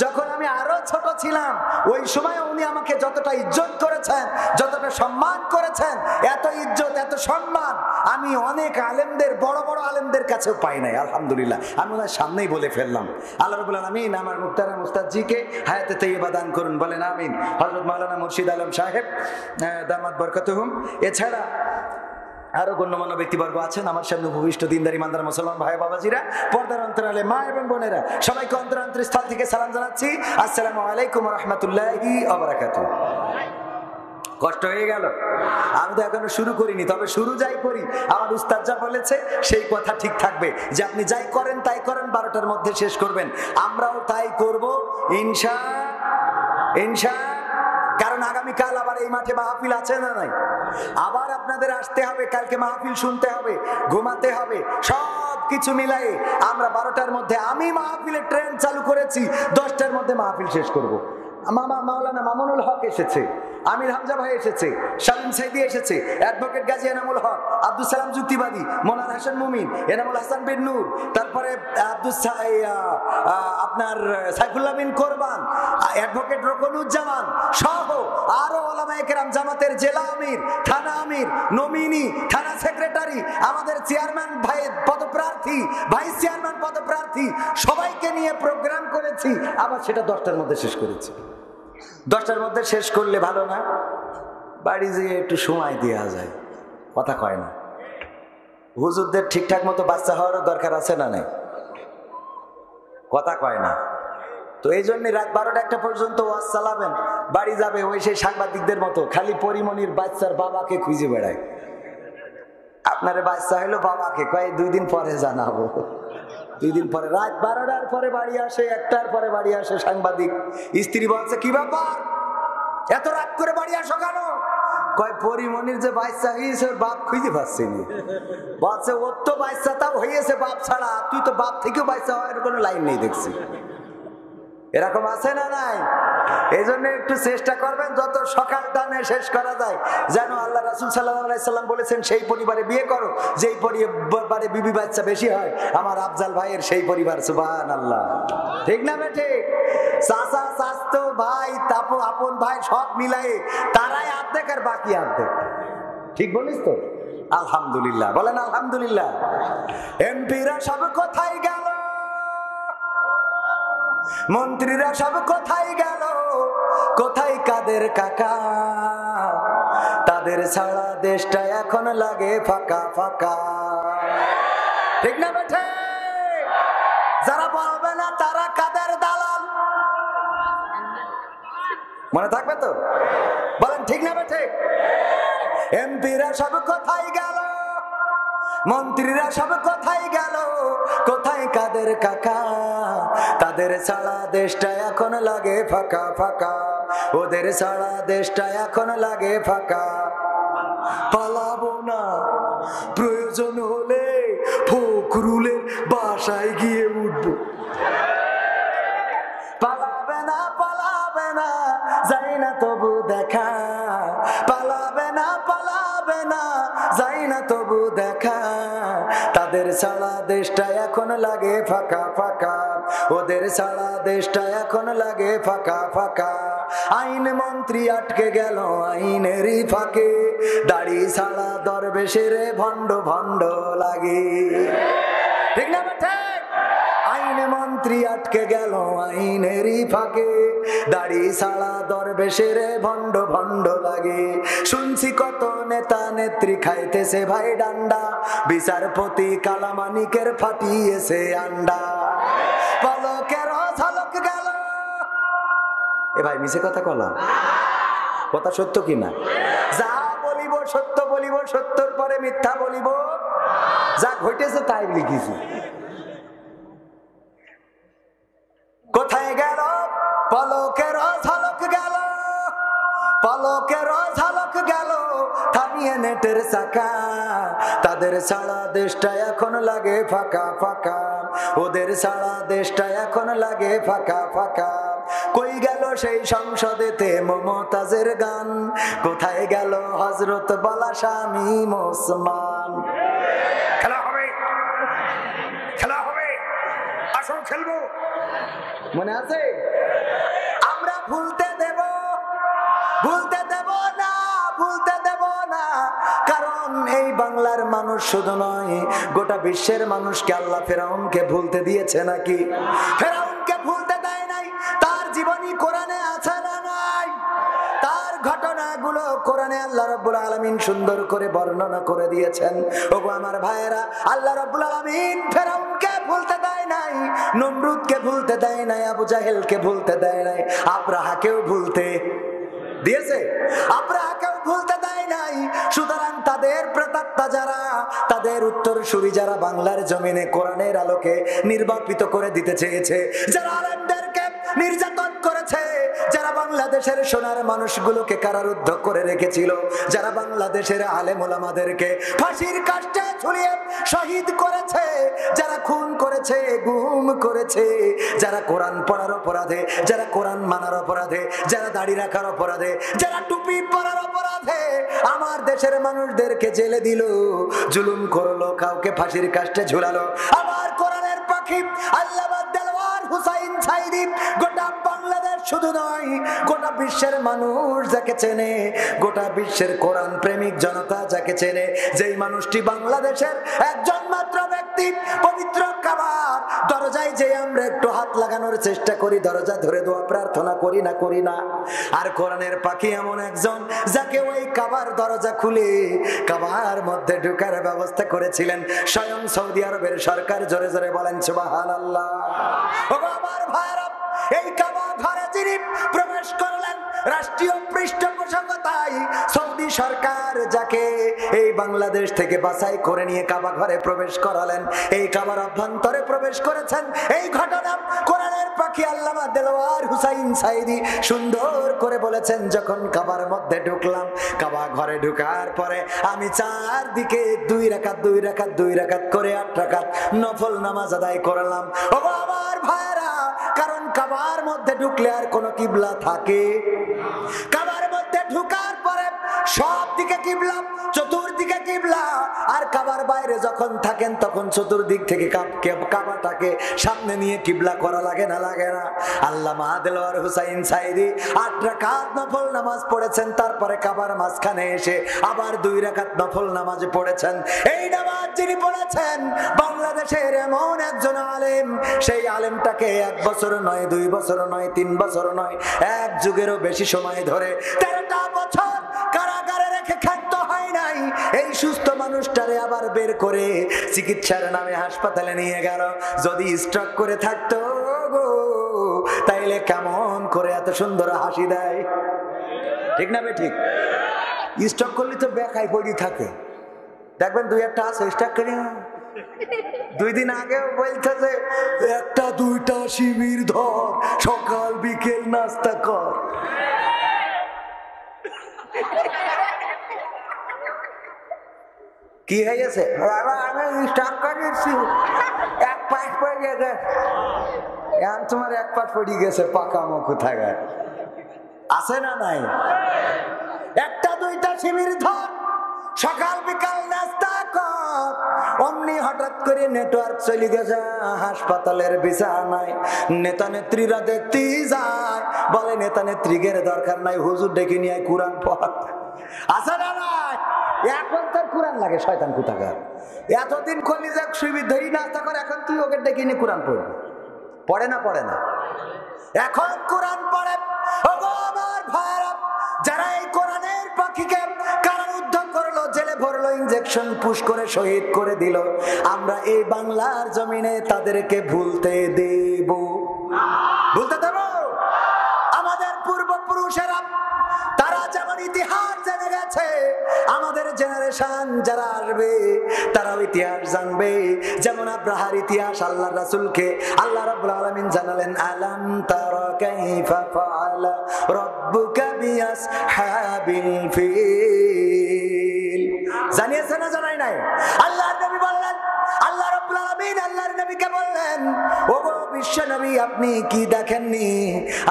যখন আমি আরো ছোট ছিলাম ওই সময় উনি আমাকে যতটা ইজ্জত করেছেন, যতটা সম্মান করেছেন, এত ইজ্জত এত সম্মান আমি অনেক আলেমদের, বড় বড় আলেমদের কাছেও পাই নাই। আলহামদুলিল্লাহ, আমি ওনার সামনেই বলে ফেললাম। আল্লাহ রাব্বুল আলামিন আমার মুহতারাম উস্তাদজিকে হায়াতে তাইয়্যিবা দান করুন, বলেন আমিন। হযরত মাওলানা মুর্শিদ আলম সাহেব দামাত বরকাতুহুম, এছাড়া আরো গণ্যমান্য ব্যক্তিবর্গ আছেন আমার সামনে উপবিষ্ট দিনদার ইমানদার মুসলমান ভাই বাবাজিরা, পর্দার অন্তরালে মা এবং বোনেরা, সবাইকে অন্তরান্তরস্থল থেকে সালাম জানাচ্ছি, আসসালামু আলাইকুম ওয়া রাহমাতুল্লাহি ওয়া বারাকাতুহু। কষ্ট হয়ে গেল, আমি তো এখনো শুরু করিনি, তবে শুরু যাই করি আমার উস্তাদ যা বলেছে সেই কথা ঠিক থাকবে, যে আপনি যাই করেন তাই করেন, 12টার মধ্যে শেষ করবেন। আমরাও তাই করব ইনশা। কারণ আগামীকাল আবার এই মাঠে মাহফিল আছে না নাই? আবার আপনাদের আসতে হবে, কালকে মাহফিল শুনতে হবে, ঘুমাতে হবে, সব কিছু মিলাই আমরা 12টার মধ্যে, আমি মাহফিলের ট্রেন চালু করেছি, 10টার মধ্যে মাহফিল শেষ করব। মাওলানা মামুনুল হক এসেছে, আমির হামজা ভাই এসেছে, শামীম সাইদি এসেছে, অ্যাডভোকেট গাজী এনামুল হক, আব্দুল সালাম যুক্তিবাদী, মোনার হাসান মুমিন, এনামুল হাসান বিন নূর, তারপরে আপনার সাইফুল্লাহ বিন কোরবান, অ্যাডভোকেট রকনুজ্জামান সহ আরো ওলামায়ে কেরাম, জামাতের জেলা আমির, থানা আমির, নমিনি, থানা সেক্রেটারি, আমাদের চেয়ারম্যান ভাই পদপ্রার্থী, ভাইস চেয়ারম্যান পদপ্রার্থী, সবাইকে নিয়ে প্রোগ্রাম করেছি। আবার সেটা 10টার মধ্যে শেষ করেছি। 10টার মধ্যে শেষ করলে ভালো না? বাড়ি যেয়ে একটু সময় দেওয়া যায়, কথা কয় না? হুজুরদের ঠিকঠাক মতো বাচ্চা হওয়ারও দরকার আছে না নাই? কথা কয় না। তো এই জন্য রাত 12টা-1টা পর্যন্ত ওয়াজ চালাবেন, বাড়ি যাবে ওই সেই সাংবাদিকদের মতো খালি পরিমণির বাচ্চার বাবাকে খুঁজে বেড়ায়। আপনার বাচ্চা হইলো বাবাকে কয় 2 দিন পরে জানাবো। 2 দিন পরে রাত 12টার পরে বাড়ি আসে, 1টার পরে বাড়ি আসে সাংবাদিক। স্ত্রী বলছে কি ব্যাপার, এত রাত করে বাড়ি আসো কেন? কয় পরিমণির যে বাচ্চা হয়েছে ওর বাপ খুঁজে পাচ্ছি না। বলছে ওর তো বাচ্চা তাও হয়েছে বাপ ছাড়া, তুই তো বাপ থেকেও বাচ্চা হওয়ার কোনো লাইন নেই দেখছি। এরকম আছে না নাই? এই জন্য একটু চেষ্টা করবেন যত সকাল টানে শেষ করা যায়। যেন আল্লাহ রাসূল সাল্লাল্লাহু আলাইহি সাল্লাম বলেছেন সেই পরিবারে বিয়ে করো যেই পরিবারে বিবি বাচ্চা বেশি হয়। আমার আফজাল ভাইয়ের সেই পরিবার, সুবহানাল্লাহ। ঠিক না বেঠে? চাচা চাচতো ভাই তাপো আপন ভাই সব মিলাই তারাই অর্ধেক আর বাকি অর্ধেক। ঠিক বলিস তো? আলহামদুলিল্লাহ বলেন আলহামদুলিল্লাহ। এমপিরা সব কোথায় গেল, মন্ত্রীরা সব কোথায় গেল, কোথায় কাদের কাকা? তাদের ছাড়া দেশটা এখন লাগে ফাঁকা ফাঁকা। ঠিক না বেঠে? যারা বলবে না তারা কাদের দালাল, মনে থাকবে তো? বলেন ঠিক না বেঠে? এমপিরা সব কোথায় গেল, মন্ত্রীরা সব কোথায় গেল, কোথায় কাদের কাকা? তাদের ছাড়া দেশটা এখন লাগে ফাঁকা ফাঁকা, ওদের ছাড়া দেশটা এখন লাগে ফাঁকা। পালাবো না, প্রয়োজন হলে ফখরুলের বাসায় গিয়ে উঠবো। পালাবে না পালাবে না, যাই না তবু দেখা। পালাবে না পালাবে না, যাই না তবু দেখা। তাদের ছাড়া দেশটা এখন লাগে ফাঁকা ফাঁকা, ওদের ছাড়া দেশটা এখন লাগে ফাঁকা ফাঁকা। আইন মন্ত্রী আটকে গেল আইনেরই ফাঁকে, দাড়ি ছাড়া দরবেশের ভণ্ড ভণ্ড লাগে। ঠিক না বেঠে? আইন মন্ত্রী আটকে গেল আইনেরই ফাঁকে, দাড়ি ছাড়া দরবেশের ভণ্ড ভণ্ড লাগে। শুনছি কত নেতা নেত্রী খাইতেছে ভাই ডান্ডা, বিচারপতি কালামানিকের ফাটিয়েছে আন্ডা। পলকের ঝলক গেল। এ ভাই মিছে কথা কলাম, কথা সত্য কিনা? যা বলিব সত্য বলিব, সত্যর পরে মিথ্যা বলিব, যা ঘটেছে তাই লিখেছি। কোথায় গেল পলকের ঝলক গেল, পলকের ঝলক গেল থামিয়ে নেটের চাকা। তাদের ছাড়া দেশটা এখন লাগে ফাঁকা ফাঁকা, ওদের ছাড়া দেশটা এখন লাগে ফাঁকা ফাঁকা। কই গেল সেই সংসদেতে মমতাজের গান, কোথায় গেল হযরত বালা শামীম ওসমান? খেলা হবে, খেলা হবে, আসো খেলবো, মনে আছে? আমরা ভুলতে দেব, ভুলতে দেব না, ভুলতে দেব না। কারণ এই বাংলার মানুষ শুধু নয়, গোটা বিশ্বের মানুষকে আল্লাহ ফেরাউনকে ভুলতে দিয়েছে নাকি? ফেরাউনকে ভুলতে দেয় নাই। তার জীবনী কোরআনে আছে না নাই? তার ঘটনাগুলো কোরআনে আল্লাহ রাব্বুল আলামিন সুন্দর করে বর্ণনা করে দিয়েছেন। ওগো আমার ভাইয়েরা, আল্লাহ রাব্বুল আলামিন ফেরাউনকে ভুলতে দেয় নাই, নমরুদকে ভুলতে দেয় নাই, আবু জাহেলকে ভুলতে দেয় নাই, আব্রাহাকেও ভুলতে দিয়েছে, আব্রাহাকেও ভুলতে দেয় নাই। সুতরাং তাদের প্রেতাত্মা যারা, তাদের উত্তরসূরি যারা বাংলার জমিনে কোরআনের আলোকে নির্বাপিত করে দিতে চেয়েছে, যারা আলেমদেরকে নির্যাতন করেছে, যারা বাংলাদেশের সোনার মানুষগুলোকে কারারুদ্ধ করে রেখেছিল, যারা বাংলাদেশের আলেম ওলামাদেরকে ফাঁসির কাস্টে ঝুলিয়ে শহীদ করেছে, যারা খুন করেছে, গুম করেছে, যারা কোরআন পড়ার অপরাধে, যারা কোরআন মানার অপরাধে, যারা দাড়ি রাখার অপরাধে, যারা টুপি পরার অপরাধে আমার দেশের মানুষদেরকে জেলে দিল, জুলুম করলো, কাউকে ফাঁসির কাস্টে ঝুলালো। আমার কোরআনের পাখি আল্লামা দেলওয়ার হুসাইন সাইদি গোটা বাংলাদেশ শুধু নয়, গোটা বিশ্বের মানুষ যাকে চেনে, গোটা বিশ্বের কোরআন প্রেমিক জনতা যাকে চেনে, যেই মানুষটি বাংলাদেশের একজন মাত্র ব্যক্তি, পবিত্র কাবার দরজায় যে আমরা একটু হাত লাগানোর চেষ্টা করি, দরজা ধরে দোয়া প্রার্থনা করি না। আর কোরআনের পাখি এমন একজন যাকে ওই কাবার দরজা খুলে কাবার মধ্যে ঢোকার ব্যবস্থা করেছিলেন স্বয়ং সৌদি আরবের সরকার। জোরে জোরে বলেন সুবহানাল্লাহ। ও আমার ভাইরা, এই কাবা ঘরে যিনি প্রবেশ করলেন রাষ্ট্রীয় পৃষ্ঠপোষকতায় সৌদি সরকার, যাকে এই বাংলাদেশ থেকে বাছাই করে নিয়ে কাবা ঘরে প্রবেশ করালেন, এই কাবার অভ্যন্তরে প্রবেশ করেছেন। এই ঘটনা কোরআনের পাখি আল্লামা দেলোয়ার হুসাইন সাইদি সুন্দর করে বলেছেন, যখন কাবার মধ্যে ঢুকলাম, কাবা ঘরে ঢুকার পরে আমি চারদিকে 2 রাকাত করে 8 রাকাত নফল নামাজ আদায় করলাম। ও আমার ভাইরা, কারণ কাবার মধ্যে ঢুকলে আর কোন কিবলা থাকে? কাবার মধ্যে ঢুকার পরে সব দিকে কিবলা, চতুর্দিকে কিবলা। আর কাবার বাইরে যখন থাকেন তখন চতুর্দিক থেকে কাবাটাকে সামনে নিয়ে কিবলা করা লাগে না? আল্লামা দেলোয়ার হুসাইন সাইদি 8 রাকাত নফল নামাজ পড়েছেন, তারপরে কাবার মাঝখানে এসে আবার 2 রাকাত নফল নামাজ পড়েছেন। এই নামাজ যিনি পড়েছেন বাংলাদেশের এমন একজন আলেম, সেই আলেমটাকে 1 বছর নয়, 2 বছর নয়, 3 বছর নয়, 1 যুগেরও বেশি সময় ধরে 13টা বছর কারাগারে রেখে খাদ্য হয় নাই। এই সুস্থ মানুষটারে আবার বের করে চিকিৎসার নামে হাসপাতালে নিয়ে গেল। যদি স্ট্রোক করে থাকতো গো, তাইলে কেমন করে এত সুন্দর হাসি দেয়? ঠিক না বে ঠিক? স্ট্রোক করলে তো বেকায় পড়ি থাকে, দেখবেন 2-1টা আছে স্ট্রোক করে। 2 দিন আগে বলছে যে 1-2টা শিবির ধর, সকাল বিকেল নাস্তা কর। কি হয়েছে? আমি স্টার্ট করেছি, 1 পাশ পড়ে গেছে। এখন তোমার 1 পাশ পড়ে গেছে, পাকা মুখ কোথায় আছে না নাই? 1-2টা শিবির ধর, সকাল বিকাল নাস্তা কর। অমনি হঠাৎ করে নেটওয়ার্ক চলে গেছে হাসপাতালের বিছানায়। নেতা নেত্রীরা দেখতে যায়, বলে নেতা নেত্রীদের দরকার নাই, হুজুর ডেকে নিয়ে কোরআন পড়। আছে না নাই? এখন তোর কোরআন লাগে শয়তান কোথাকার। এতদিন কলিজা শিবির ধরি নাস্তা করে, এখন তুই ওকে ডেকে নিয়ে কোরআন পড়বি? পড়ে না? এখন কোরআন পড়ে। আমার ভাইরা, যারা এই কোরআনের পাখিকে কারারুদ্ধ করলো, জেলে ভরলো, ইনজেকশন পুশ করে শহীদ করে দিল, আমরা এই বাংলার জমিনে তাদেরকে ভুলতে দেব? আমাদের পূর্বপুরুষেরা তারা যেমন ইতিহাস জেনে গেছে, আমাদের জেনারেশন যারা আসবে তারাও ইতিহাস জানবে। যেমন আব্রাহার ইতিহাস আল্লাহর রাসূলকে আল্লাহ রাব্বুল আলামিন জানালেন, আলাম তারা কাইফা ফাআলা রাব্বুকা বিআসহাবিল ফিল। জানিয়েছে না জানাই নাই? আল্লাহর নবী বললেন, আল্লাহ রাব্বুল আলামিন আল্লাহর নবীকে বললেন, ওগো বিশ্ব নবী, আপনি কি দেখেননি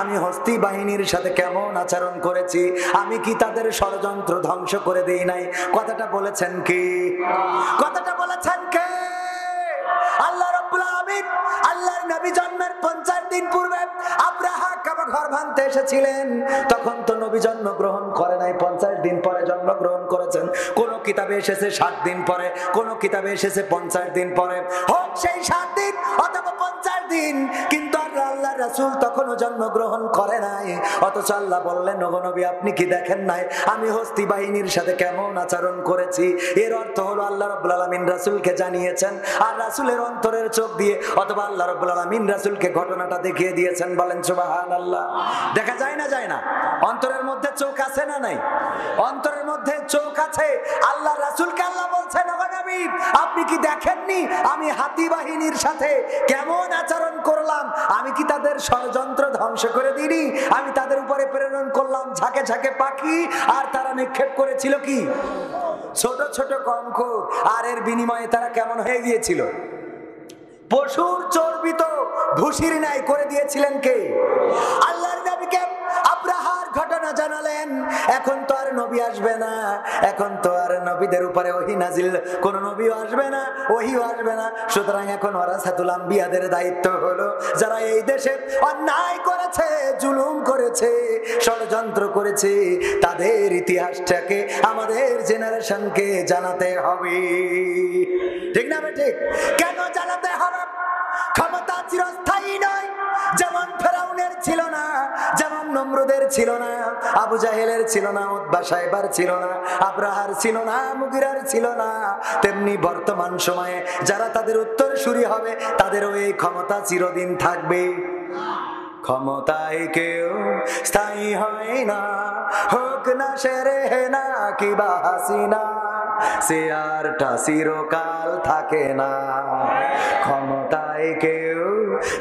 আমি হস্তি বাহিনীর সাথে কেমন আচরণ করেছি? আমি কি তাদের ষড়যন্ত্র ধ্বংস করে দেই নাই? কথাটা বলেছেন কে? আল্লাহ রাব্বুল আলামিন। আল্লাহর নবী জন্মের 50 দিন পূর্বে আব্রাহা কাবা ঘর ভাঙতে এসেছিলেন, তখন তো নবী জন্মগ্রহণ করে নাই, 50 দিন পরে জন্মগ্রহণ করেছেন। কোন কিতাবে এসেছে 60 দিন পরে, কোন কিতাবে এসেছে 50 দিন পরে। হোক সেই 60 দিন অথবা 50 দিন, কিন্তু আল্লাহর রাসূল তখনও জন্মগ্রহণ করে নাই। অথচ আল্লাহ বললেন, ওগো নবী, আপনি কি দেখেন নাই আমি হস্তি বাহিনীর সাথে কেমন আচরণ করেছি? এর অর্থ হলো আল্লাহ রাব্বুল আলামিন রাসূলকে জানিয়েছেন, আর রাসূলের অন্তরের চোখ দিয়ে অথবা আল্লাহ রাব্বুল আলামিন রাসূলকে ঘটনাটা দেখিয়ে দিয়েছেন। বলেন সুবহানাল্লাহ। দেখা যায় না? অন্তরের মধ্যে চোখ আছে না নাই? অন্তরের মধ্যে চোখ আছে। আল্লাহ রাসূলকে আল্লাহ বলছেন, ওগো নবী, আপনি কি দেখেননি আমি হাতি বাহিনীর সাথে কেমন আচরণ করলাম? আমি কি তাদের ষড়যন্ত্র ধ্বংস করে দিইনি? আমি তাদের উপরে প্রেরণ করলাম ঝাঁকে ঝাঁকে পাখি, আর তারা নিক্ষেপ করেছিল কি? ছোট ছোট কঙ্কর। আর এর বিনিময়ে তারা কেমন হয়ে গিয়েছিল? পশুর চর্বিত ভুসির ন্যায় করে দিয়েছিলেন কে? আল্লাহর নবীকে আব্রাহার ঘটনা জানালেন। এখন তো আর নবী আসবে না, এখন তো আর নবীদের উপরে ওহী নাজিল, কোন নবীও আসবে না, ওহীও আসবে না। সুতরাং এখন ওয়ারাসাতুল আম্বিয়াদের দায়িত্ব হলো যারা এই দেশে অন্যায় করেছে, জুলুম করেছে, ষড়যন্ত্র করেছে, তাদের ইতিহাসটাকে আমাদের জেনারেশনকে জানাতে হবে। ঠিক না ঠিক? কেন জানাতে হবে? ক্ষমতা চিরস্থায়ী নয়। যেমন ফেরাউনের ছিল না, যেমন নমরুদের ছিল না, আবু জাহেলের ছিল না, উতবা সাইবার ছিল না, আব্রাহার ছিল না, মুগিরার ছিল না, তেমনি বর্তমান সময়ে যারা তাদের উত্তরসূরি হবে তাদেরও এই ক্ষমতা চিরদিন থাকবে। ক্ষমতায় কেউ স্থায়ী হয় না, হোক না শেরেনা কিবা হাসিনা, চেয়ারটা চিরকাল থাকে না। ক্ষমতায় কেউ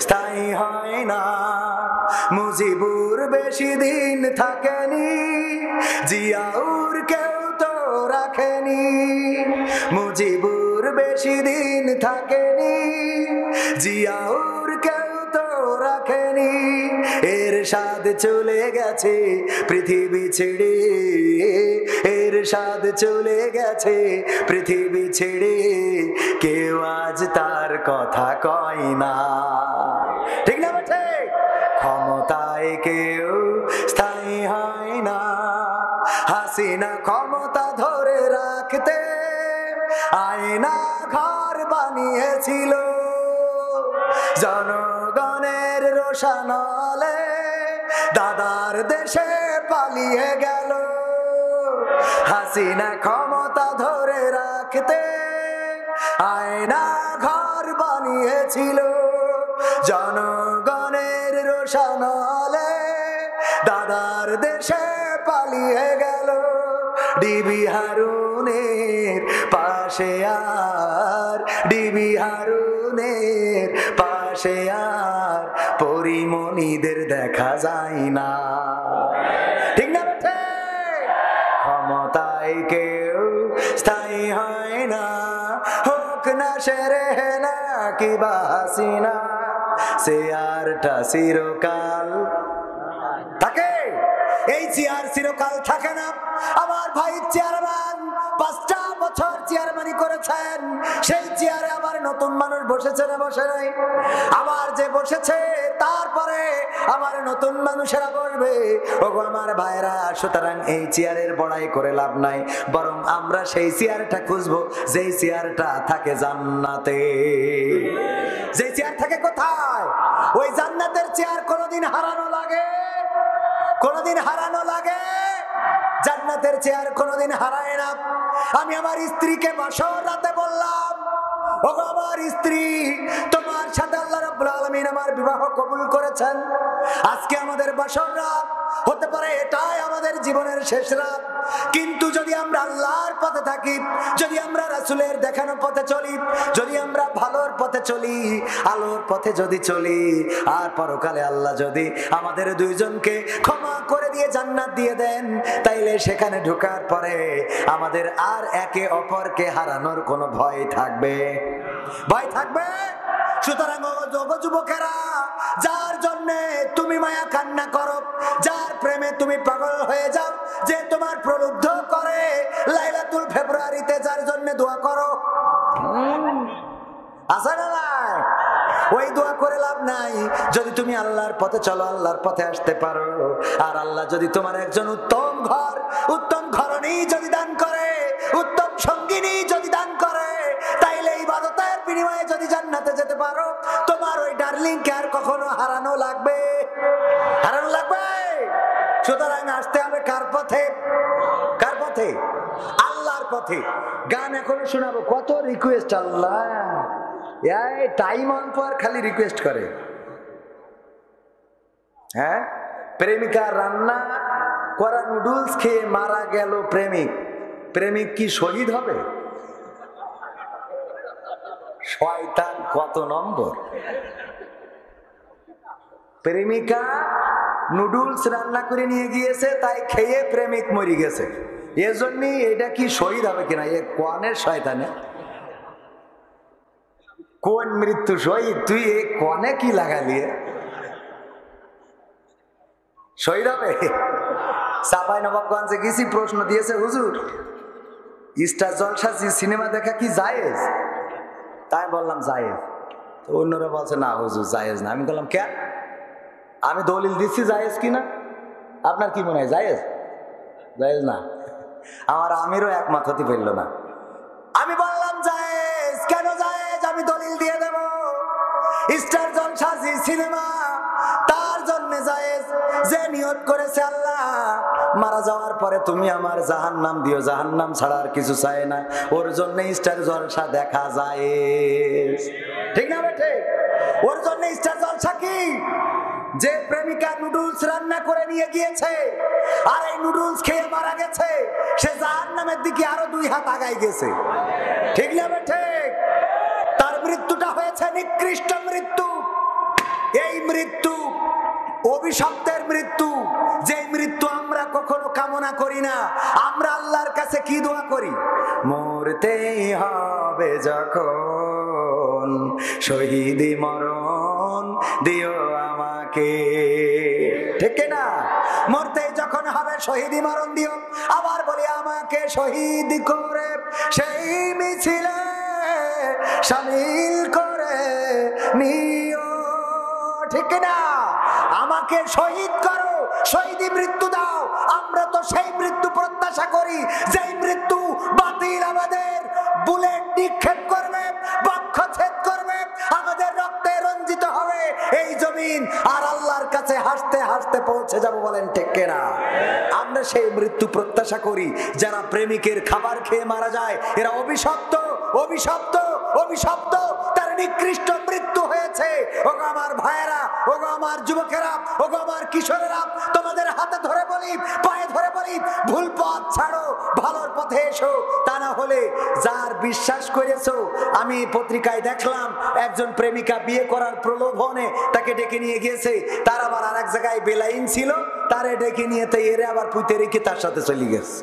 স্থায়ী হয় না, মুজিবুর বেশি দিন থাকেনি, জিয়াউর কেউ তো রাখেনি। মুজিবুর বেশি দিন থাকেনি, জিয়াউর কেউ তো রাখেনি। এরশাদ চলে গেছে পৃথিবী ছেড়ে, এরশাদ চলে গেছে পৃথিবী ছেড়ে, কেউ আজ তার কথা কয় না। ঠিক না বেঠে? ক্ষমতায় কেউ স্থায়ী হয় না। হাসিনা ক্ষমতা ধরে রাখতে আয়না ঘর বানিয়েছিল, জনগণের রোশানলে দাদার দেশে পালিয়ে গেল। হাসিনা ক্ষমতা ধরে রাখতে আয়না ঘর বানিয়েছিল, জনগণের রোশানলে দাদার দেশে পালিয়ে গেল। ডিবি হারুনের পাশে আর, ডিবি হারুনের পাশে আর পরিমণিদের দেখা যায় না। ঠিক না? ক্ষমতায় কেউ স্থায়ী হয় না, হোক না শেরেনা কিবা হাসিনা, চেয়ারটা চিরকাল থাকে। এই চেয়ার চিরকাল থাকে না। আমার ভাই চেয়ারম্যান 5টা বছর চেয়ারম্যানই করেছেন, সেই চেয়ারে আবার নতুন মানুষ বসেছে না বসে নাই? আবার যে বসেছে তারপরে আবার নতুন মানুষেরা বসবে। ওগো আমার ভাইরা, সুতরাং এই চেয়ারের বড়াই করে লাভ নাই, বরং আমরা সেই চেয়ারটা খুঁজবো যেই চেয়ারটা থাকে জান্নাতে। যে চেয়ার থাকে কোথায়? ওই জান্নাতের চেয়ার কোনোদিন হারানো লাগে? কোনোদিন হারানো লাগে? জান্নাতের চেয়ার কোনোদিন হারায় না। আমি আমার স্ত্রীকে বাসর রাতে বললাম, ওগো আমার স্ত্রী, তোমার সাথে আল্লাহ রাব্বুল আলামিন আমার বিবাহ কবুল করেছেন। আজকে আমাদের বাসর রাত, হতে পারে এটাই আমাদের জীবনের শেষ রাত, কিন্তু যদি আমরা আল্লাহর পথে থাকি, যদি আমরা রাসূলের দেখানো পথে চলি, যদি আমরা ভালোর পথে চলি, আলোর পথে যদি চলি, আর পরকালে আল্লাহ যদি আমাদের দুইজনকে ক্ষমা করে দিয়ে জান্নাত দিয়ে দেন, তাইলে সেখানে ঢোকার পরে আমাদের আর একে অপরকে হারানোর কোনো ভয় থাকবে? ভয় থাকবে? সুতরাং যুবকেরা, যার জন্য তুমি মায়া কান্না করো, যার প্রেমে তুমি পাগল হয়ে যাও, যে তোমার প্রলুব্ধ করে, লাইলাতুল ফেব্রুয়ারিতে যার জন্য দোয়া করো, আছে না নাই? ওই দোয়া করে লাভ নাই যদি তুমি আল্লাহর পথে চলো, আল্লাহর পথে আসতে পারো। আর আল্লাহ যদি তোমার একজন উত্তম ঘর, উত্তম ঘরণী যদি দান করে, উত্তম সঙ্গিনী যদি দান করে, তাইলে ইবাদতের বিনিময়ে যদি জান্নাতে যেতে পারো, তোমার ওই ডার্লিং কে আর কখনো হারানো লাগবে? হারানো লাগবে? সুতরাং আসতে হবে কার পথে? কার পথে? আল্লাহর পথে। গান এখনো শোনাবো, কত রিকোয়েস্ট! আল্লাহ টাইম অন পর খালি রিকোয়েস্ট করে। হ্যাঁ, প্রেমিকা রান্না করা নুডলস খেয়ে মারা গেল প্রেমিক, প্রেমিক কি শহীদ হবে? শয়তান কত নম্বর! প্রেমিকা নুডলস রান্না করে নিয়ে গিয়েছে, তাই খেয়ে প্রেমিক মরে গেছে, এজন্যই এটা কি শহীদ হবে কিনা? এ কোয়ানের শয়তানে কোন মৃত্যু শহীদ? তুই এ কোয়ানে কি লাগালি? শহীদ হবে? চাঁপাইনবাবগঞ্জে গেছি, প্রশ্ন দিয়েছে হুজুর স্টার জলসা সিনেমা দেখা কি জায়েজ? তাই বললাম জায়েজ। তো অন্যরা বলছে না হুজুর জায়েজ না। আমি বললাম কেন? আমি দলিল দিচ্ছি জায়েজ কিনা, আপনার কি মনে হয় জায়েজ? জায়েজ না। আমার আমিরও একমত হতে পারল না। আমি বললাম জায়েজ। কেন জায়েজ? আমি দলিল দিয়ে দেব। স্টার জলসা সিনেমা তার জন্য জায়েজ যে নিয়ত করেছে আল্লাহ মারা যাওয়ার পরে তুমি আমার জাহান্নাম দিও, জাহান্নাম ছাড়া আর কিছু চায় না, ওর জন্য স্টার জলসা দেখা যায়। ঠিক না বেঠে? ওর জন্য স্টার জলসা কি? যে প্রেমিকা নুডলস রান্না করে নিয়ে গিয়েছে আর এই নুডলস খেয়ে মারা গেছে, সে জাহান্নামের দিকে আরো 2 হাত আগায় গেছে। ঠিক না বেঠে? তার মৃত্যুটা হয়েছে নিকৃষ্ট মৃত্যু। এই মৃত্যু অভিশপ্তের মৃত্যু, যে মৃত্যু আমরা কখনো কামনা করি না। আমরা আল্লাহর কাছে কি দোয়া করি? মরতেই হবে যখন শহীদি মরণ দিও আমাকে। ঠিক না? মরতেই যখন হবে শহীদি মরণ দিও। আবার বলি আমাকে শহীদ করে সেই মিছিলে শামিল করে নিও। ঠিক না? আমাকে শহীদ করো, শহীদি মৃত্যু দাও। আমরা তো সেই মৃত্যু প্রত্যাশা করি যেই মৃত্যু বাতিল আমাদের বুলেট নিক্ষেপ করবে, বক্ষচ্ছেদ করবে, আমাদের রক্তে রঞ্জিত হবে এই জমিন, আর আল্লাহর কাছে হাসতে হাসতে পৌঁছে যাব। বলেন ঠিক কিনা? আমরা সেই মৃত্যু প্রত্যাশা করি। যারা প্রেমিকের খাবার খেয়ে মারা যায় এরা অভিশপ্ত, অভিশপ্ত, অভিশপ্ত। তার নিকৃষ্ট মৃত্যু হয়েছে। ওগো আমার ভাইয়েরা, ওগো আমার যুবকেরা, ওগো আমার কিশোরেরা, তোমাদের হাতে ধরে বলি, পায়ে ধরে বলি, ভুল পথ ছাড়ো, ভালোর পথে এসো। তা না হলে যার বিশ্বাস করেছো, আমি পত্রিকায় দেখলাম একজন প্রেমিকা বিয়ে করার প্রলোভনে তাকে ডেকে নিয়ে গিয়েছে, তার আবার আর এক জায়গায় বেলাইন ছিল, তারে ডেকে নিয়ে তো এরে আবার পুঁতে রেখে তার সাথে চলে গেছে।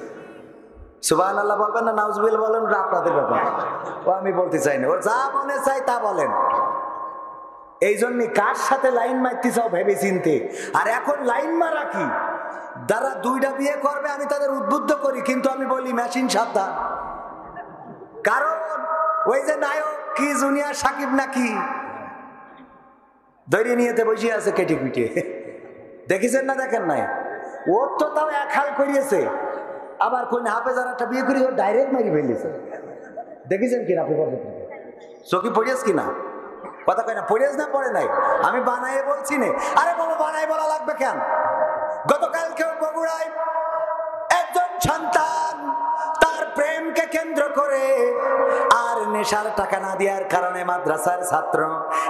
সুবহানাল্লাহ বলবেন না নাউজুবিল্লাহ বলেন, আপনাদের ব্যাপার। ও আমি বলতে চাই না, ও যা মনে চাই তা বলেন। এই জন্য কার সাথে লাইন মারতে চাও ভেবে চিনতে। আর এখন লাইন মারা কি, যারা 2টা বিয়ে করবে আমি তাদের উদ্বুদ্ধ করি, কিন্তু আমি বলি মেশিন সাবধান। কারণ ওই যে নায়ক কি জুনিয়র সাকিব নাকি দৈরি নিয়েতে বসে আছে কেটে পিটে, দেখেছেন না? দেখেন নাই? ওর তো তাও এক হাল করিয়েছে। আবার কোন হাফেজার একটা বিয়ে করে ডাইরেক্ট মারি ফেলেছে। দেখেছেন কিনা? চোখে পড়িয়েছ কিনা? কথা কয় না, পড়িয়েছ না পড়ে নাই? আমি বানাই বলছি না। আরে বাবা বানাই বলা লাগবে কেন? গতকালকেও বগুড়ায় একজন সন্তান তার প্রেমকে কেন্দ্র করে আর নেশার টাকা না দেওয়ার কারণে মাদ্রাসার ছাত্র,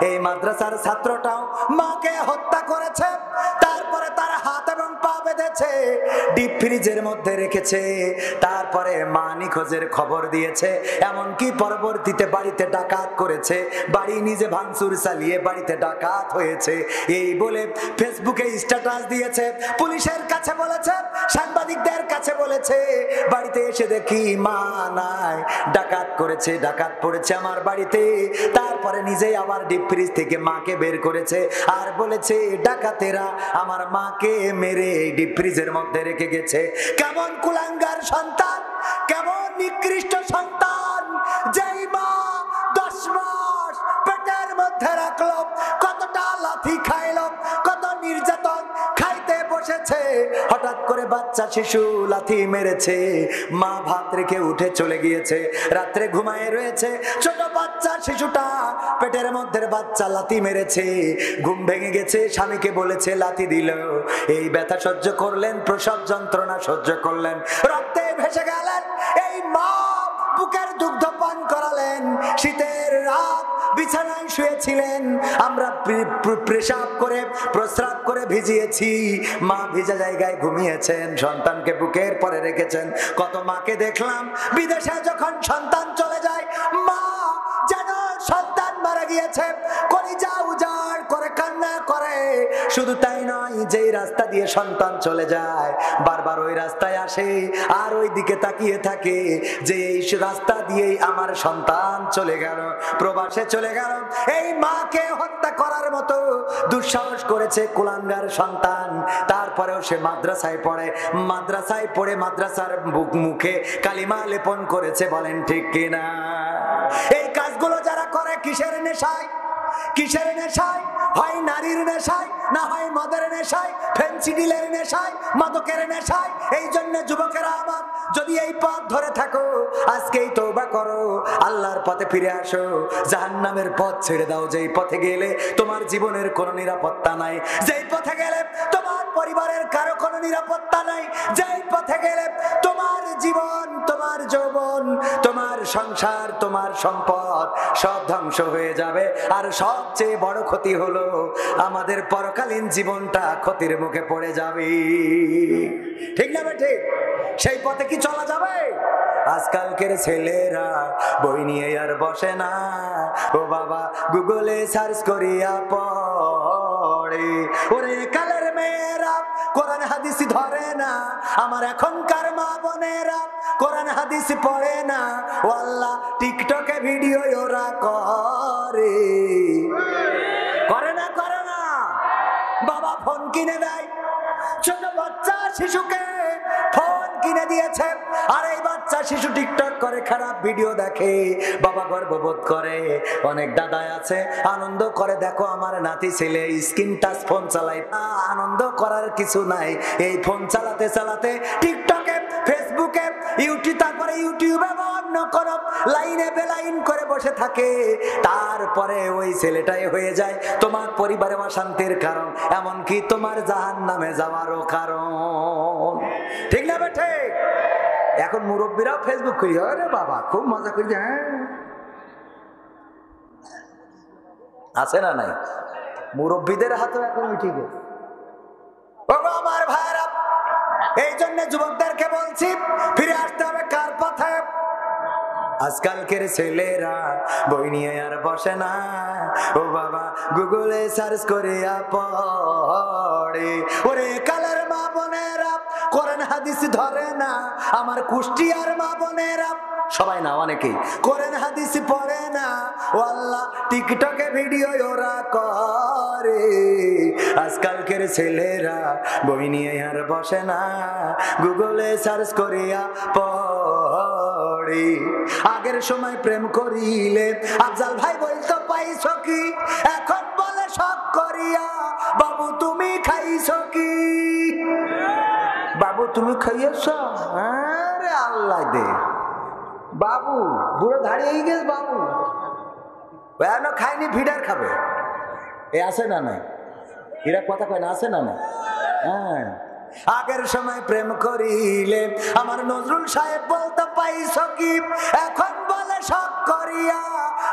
এই মাদ্রাসার ছাত্রটাও মাকে হত্যা করেছে। তারপরে তার হাত এবং পা বেঁধেছে, ডিপ ফ্রিজের মধ্যে রেখেছে। তারপরে মা নিখোঁজের খবর দিয়েছে, এমনকি পরবর্তীতে বাড়িতে ডাকাত করেছে, বাড়ি নিজে ভাঙচুর চালিয়ে বাড়িতে ডাকাত হয়েছে এই বলে ফেসবুকে স্ট্যাটাস দিয়েছে। পুলিশের কাছে বলেছে, সাংবাদিকদের কাছে বলেছে, বাড়িতে এসে দেখি মা নাই, ডাকাত করেছে, ডাকাত পড়েছে আমার বাড়িতে। তারপরে নিজেই আবার ডিপ ফ্রিজ থেকে মাকে বের করেছে আর বলেছে ডাকাতেরা আমার মাকে মেরে ডিপ ফ্রিজের মধ্যে রেখে গেছে। কেমন কুলাঙ্গার সন্তান, কেমন নিকৃষ্ট সন্তান, যেই মা 10 মাস পেটের মধ্যে রাখলো, কতটা লাথি খাইলো, কত নির্যাতন খাইতে বসেছে, হঠাৎ করে বাচ্চা শিশু লাথি মেরেছে, মা ভাত রেখে উঠে চলে গিয়েছে, রাত্রে ঘুমায় রয়েছে, ছোট বাচ্চা শিশুটা পেটের মধ্যে বাচ্চা লাথি মেরেছে, ঘুম ভেঙে গেছে, স্বামীকে বলেছে লাথি দিল, এই ব্যথা সহ্য করলেন, প্রসব যন্ত্রণা সহ্য করলেন, রক্তে ভেসে গেলেন, এই মা বুকের দুগ্ধ পান করালেন, শীতের রাত বিছানায় শুয়েছিলেন, আমরা পেশাব করে প্রস্রাব করে ভিজিয়েছি, মা ভিজা জায়গায় ঘুমিয়েছেন, সন্তানকে বুকের পরে রেখেছেন। কত মাকে দেখলাম বিদেশে যখন সন্তান চলে যায়, মা যেন সন্তান মারা গিয়েছে কলিজা উজাড় করে কান্না করে, শুধু তাই নয়, যেই রাস্তা দিয়ে সন্তান চলে যায় বারবার ওই রাস্তায় আসে আর ওই দিকে তাকিয়ে থাকে যে এই রাস্তা দিয়েই আমার সন্তান চলে গেল, প্রবাসে চলে গেল। এই মাকে হত্যা করার মতো দুঃসাহস করেছে কুলাঙ্গার সন্তান। তারপরেও সে মাদ্রাসায় পড়ে, মাদ্রাসায় পড়ে মাদ্রাসার মুখে কালিমা লেপন করেছে। বলেন ঠিক কিনা? এই কাজগুলো যারা করে কিসের নেশায়? কিসের নেশায়? হয় নারীর নেশায়, না হয় মদের নেশায়, ফেন্সিডিলের নেশায়, মাদকের নেশায়। এই জন্য যুবকেরা আমার, যদি এই পথ ধরে থাকো আজকেই তওবা করো, আল্লাহর পথে ফিরে আসো, জাহান্নামের পথ ছেড়ে দাও। যেই পথে গেলে তোমার জীবনের কোনো নিরাপত্তা নাই, যেই পথে গেলে তোমার পরিবারের কারো কোনো নিরাপত্তা নাই, যেই পথে গেলে তোমার জীবন, তোমার যৌবন, তোমার সংসার, তোমার সম্পদ সব ধ্বংস হয়ে যাবে। আর সবচেয়ে বড় ক্ষতি হলো আমাদের পরকালীন জীবনটা ক্ষতির মুখে পড়ে যাবে। ঠিক না ঠিক? সেই পথে কি চলা যাবে? আজকালকের ছেলেরা বই নিয়ে আর বসে না, ও বাবা গুগলে সার্চ করিয়া পড়ে। ওরে কালের মেয়েরা কোরআন হাদিস ধরে না, আমার এখনকার মা বোনেরা কোরআন হাদিস পড়ে না। ও আল্লাহ, টিকটকে ভিডিও ওরা করে, করে না? করে না? বাবা ফোন কিনে দেয়, ছোট বাচ্চা শিশুকে ফোন কিনে দিয়েছে, আর এই বাচ্চা শিশু টিকটক করে, খারাপ ভিডিও দেখে, বাবা গর্ববোধ করে। অনেক দাদা আছে আনন্দ করে, দেখো আমার নাতি ছেলে স্ক্রিন টাচ ফোন চালায়। আনন্দ করার কিছু নাই, এই ফোন চালাতে চালাতে টিকটকে, ফেসবুকে, ইউটিউব, তারপরে ইউটিউবে অন্য কোন লাইনে বেলাইন করে বসে থাকে। তারপরে ওই ছেলেটাই হয়ে যায় তোমার পরিবারে অশান্তির কারণ, এমনকি তোমার জাহান্নামে যাওয়ারও কারণ। ঠিক না বেঠে? এখন মুরব্বীরাও ফেসবুক করি, আরে বাবা খুব মজা করি। হ্যাঁ, আছে না নাই? মুরব্বীদের হাতেও এখন ঠিক আছে। আমার ভাইরা, এই জন্য যুবকদেরকে বলছি ফিরে আসতে হবে কার পথে? আজকালকের ছেলেরা বই নিয়ে আর বসে না, ও বাবা গুগলে সার্চ করিয়া পড়ে। ওরে কালের মা বোনেরা কোরআন হাদিস ধরে না, আমার কুষ্টিয়ার মা বোনেরা, সবাই না অনেকেই কোরআন হাদিস পড়ে না। ও আল্লাহ, টিকটকে ভিডিও ওরা করে। আজকালকের ছেলেরা বই নিয়ে আর বসে না, গুগলে সার্চ করিয়া পড়ে। আগের সময় প্রেম করিলে আফজাল ভাই বলতো পাইছো কি, এখন বলে শখ করিয়া বাবু তুমি খাইছো কি? বাবু তুমি খাইয়েছ? আরে আল্লাহ দে, বাবু বুড়ো দাঁড়িয়ে গেছে, বাবু এখনো খাইনি, ভিড়ার খাবে। এ আছে না নাই? এরা কথা কয় না, আছে না নাই? হ্যাঁ, আগের সময় প্রেম করিলে আমার নজরুল সাহেব বলতে পাইছো কি, এখন বলে শখ করিয়া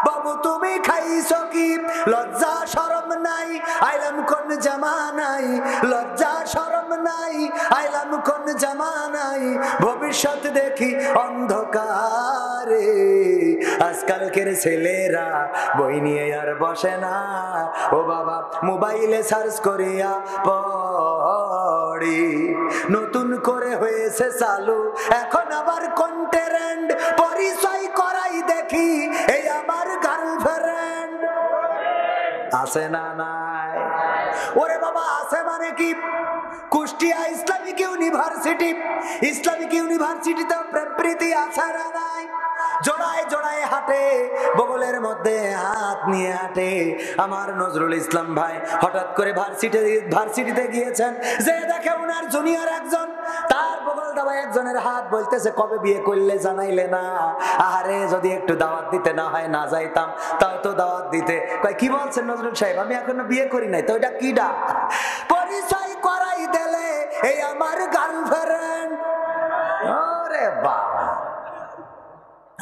বাবু তুমি খাইছো কি? লজ্জা শরম নাই, আইলাম কোন জামানাই, লজ্জা শরম নাই, আইলাম কোন জামানাই, ভবিষ্যৎ দেখি অন্ধকারে। আজকালকের ছেলেরা বই নিয়ে আর বসে না, ও বাবা মোবাইলে সার্চ করিয়া পড়ে। নতুন করে হয়েছে চালু এখন আবার কন্টেন্ট, পরিচয় করাই দেখি এই আমার গার্লফ্রেন্ড। আছে না নাই? ওরে বাবা আছে মানে কি? কুষ্টিয়া ইসলামিক ইউনিভার্সিটি, ইসলামিক ইউনিভার্সিটিতে প্রেম প্রীতি আছে না নাই? জোড়ায় জোড়ায় হাঁটে, বগলের মধ্যে হাত নিয়ে হাঁটে। আমার নজরুল ইসলাম ভাই হঠাৎ করে ভার্সিটিতে গিয়েছেন, যে দেখে উনার জুনিয়র একজন, তার বগল দাবায় একজনের হাত, বলতেছে কবে বিয়ে করলে জানাইলে না? আরে যদি একটু দাওয়াত দিতে না হয় না যাইতাম, তাও তো দাওয়াত দিতে। কয় কি বলছেন নজরুল সাহেব, আমি এখনো বিয়ে করি নাই। তো ওইটা কি ডাক? পরিচয় করাই দিলে এই আমার গার্লফ্রেন্ড। ওরে বাবা,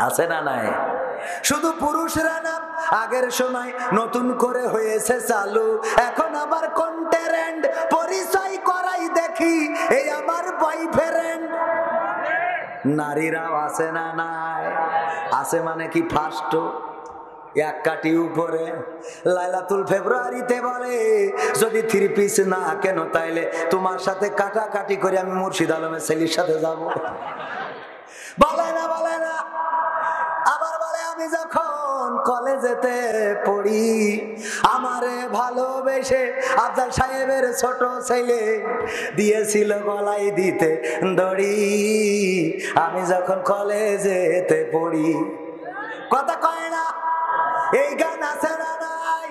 আছে না নাই? শুধু পুরুষরা না, আগের সময় নতুন করে হয়েছে চালু, এখন আবার কন্টেন্ট, পরিচয় করাই দেখি এই আমার বয়ফ্রেন্ড। নারীরাও আছে না নাই? আছে মানে কি ফার্স্ট? এক কাটি উপরে লাইলাতুল ফেব্রুয়ারিতে বলে যদি 3 পিস না কেন তাইলে তোমার সাথে কাটাকাটি করে আমি মুর্শিদ আলমের ছেলের সাথে যাব। বলে না আবার বলে আমি যখন কলেজেতে পড়ি আমারে ভালোবেসে আফজাল সাহেবের ছোট ছেলে দিয়েছিল গলায় দিতে দড়ি। আমি যখন কলেজেতে পড়ি, কথা কয় না? এই গান আছে না নাই?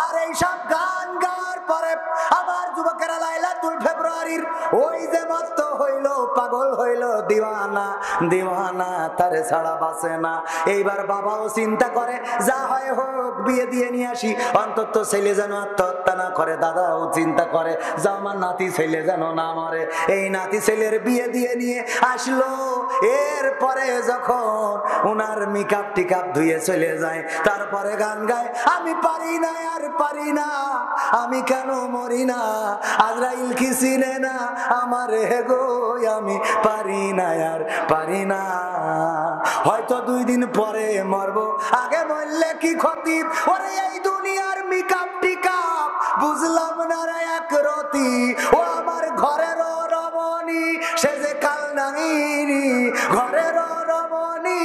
আর এই সব গান গাওয়ার পরে আমার যুবকেরা লাইলাতুল ফেব্রুয়ারির ওই যে মস্ত হইল, পাগল হইল, দিওয়ানা দিওয়ানা, তারে ছাড়া বাঁচে না। এইবার বাবাও চিন্তা করে যা হয় হোক বিয়ে দিয়ে নিয়ে আসি, অন্তত ছেলে যেন আত্মহত্যা না করে। দাদাও চিন্তা করে যা আমার নাতি ছেলে যেন না মরে। এই নাতি ছেলের বিয়ে দিয়ে নিয়ে আসলো। এরপরে যখন উনার মেকআপ টিকআপ ধুয়ে চলে যায়, তারপরে গান গায় আমি পারি না আর পারি না, আমি কেন মরি না, আজরাইল কি চিনে না আমার গো, আমি পারি না আর পারি না। হয়তো 2 দিন পরে মরবো, আগে মরলে কি ক্ষতি? ওরে এই দুনিয়ার মেকআপ টিকআপ বুঝলাম না রে এক রতি। ও আমার ঘরের রমণী সে যে কাল নাগিনী, ঘরের রমণী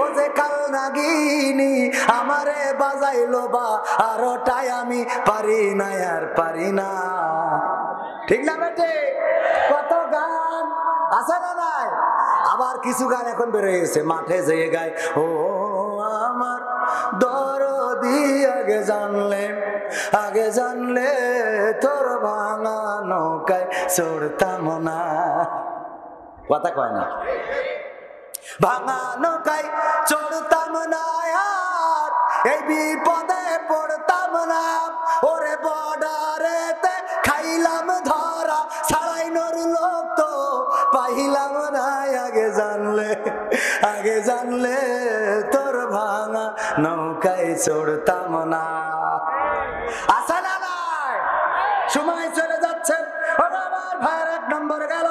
ও যে কাল নাগিনী, আমারে বাজাইলো বা আর ওটাই আমি পারি না আর পারি না। ঠিক না বেটে? কত গান আছে না নাই? আবার কিছু গান এখন বের হয়েছে, মাঠে যেয়ে গায় ও আমার দরদি আগে জানলে তোর ভাঙা নৌকায় চড়তাম না। কথা কয় না? ভাঙা নৌকায় চড়তাম না, আর এই বিপদে পড়তাম না। ওরে বর্ডারেতে খাইলাম ধরা, ছাড়াইনোর লোক তো পাইলাম না। আগে জানলে তোর ভাঙা নৌকায় চড়তাম না। আসা না নাই? সময় চলে যাচ্ছে, আমার ভাইয়ের 1 নম্বর গেল।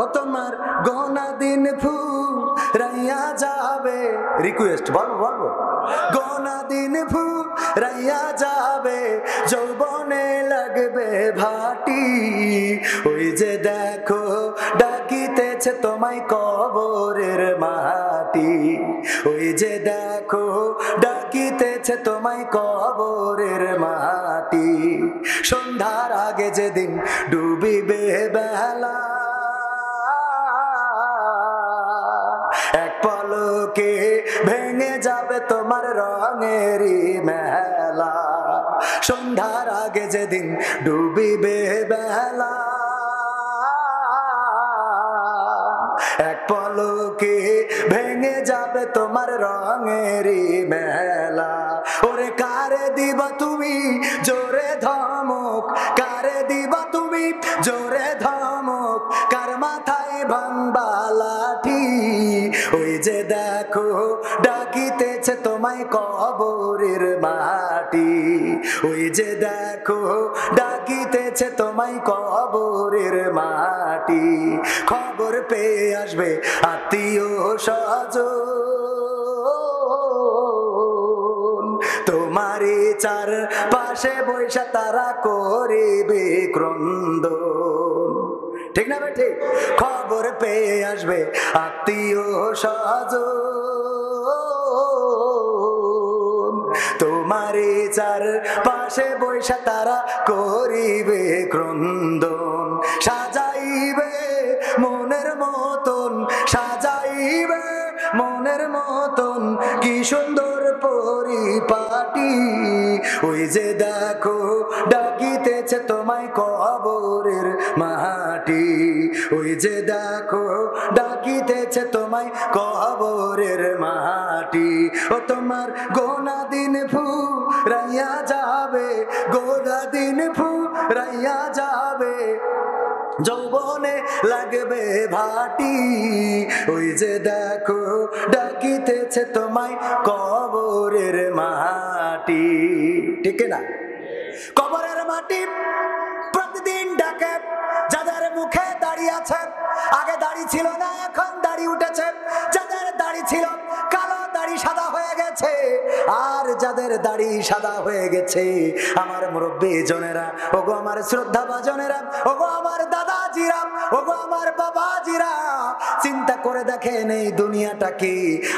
ও তোমার গোনা দিন ফুরাইয়া যাবে, রিকোয়েস্ট বলবো গোনা দিন ফুরাইয়া যাবে, যৌবনে লাগবে ভাটি। ওই যে দেখো ডাকিতেছে তোমায় কবরের মাটি, ওই যে দেখো ডাকিতেছে তোমায় কবরের মাটি। সন্ধ্যার আগে যেদিন ডুবিবে বেলা, এক পলকে ভেঙে যাবে তোমার রঙেরই মেলা। সন্ধ্যার আগে যেদিন ডুবিবে বেলা, এক পলকে ভেঙে যাবে তোমার রঙেরই মেলা। ওরে কারে দিবা তুমি জোরে ধমক, কারে দিবা তুমি জোরে ধমক, কার মাথায় ভাঙবা লাঠি। ওই যে দেখো ডাকিতেছে তোমায় কবরের মাটি, ওই যে দেখো ডাকিতেছে তোমায় কবরের মাটি। খবর পেয়ে আসবে আত্মীয় স্বজন, তোমারই চার পাশে বৈশা তারা করিবে ক্রন্দন। ঠিক না ভাই? ঠিক। খবর পেয়ে আসবে আত্মীয় স্বজন, তোমারই চার পাশে বৈশা তারা করিবে ক্রন্দন। সাজাইবে মনের মতন, সাজাইবে মনের মতন, কি সুন্দর পরিপাটি। ওই যে দেখো ডাকিতেছে তোমায় কবরের মাটি, ওই যে দেখো ডাকিতেছে তোমায় কবরের মাটি। ও তোমার গোনা দিন ফুরাইয়া যাবে, গোনা দিন ফুরাইয়া যাবে, যৌবনে লাগবে ভাটি। ওই যে দেখো ডাকিতেছে তোমায় কবরের মাটি। ঠিক না? কবরের মাটি প্রতিদিন ডাকে যাদের মুখে দাড়ি আছে। আগে দাড়ি ছিল না, এখন দাড়ি উঠেছে। যাদের দাড়ি ছিল কালো দাড়ি সাদা হয়ে গেছে। গেছে, আর যাদের দাড়ি সাদা হয়ে গেছে, আমার মুরব্বী জনেরা, ওগো আমার শ্রদ্ধা ভাজনেরা, ওগো আমার দাদাজিরা, ওগো আমার বাবাজিরা, চিন্তা করে দেখেন এই দুনিয়াটা কি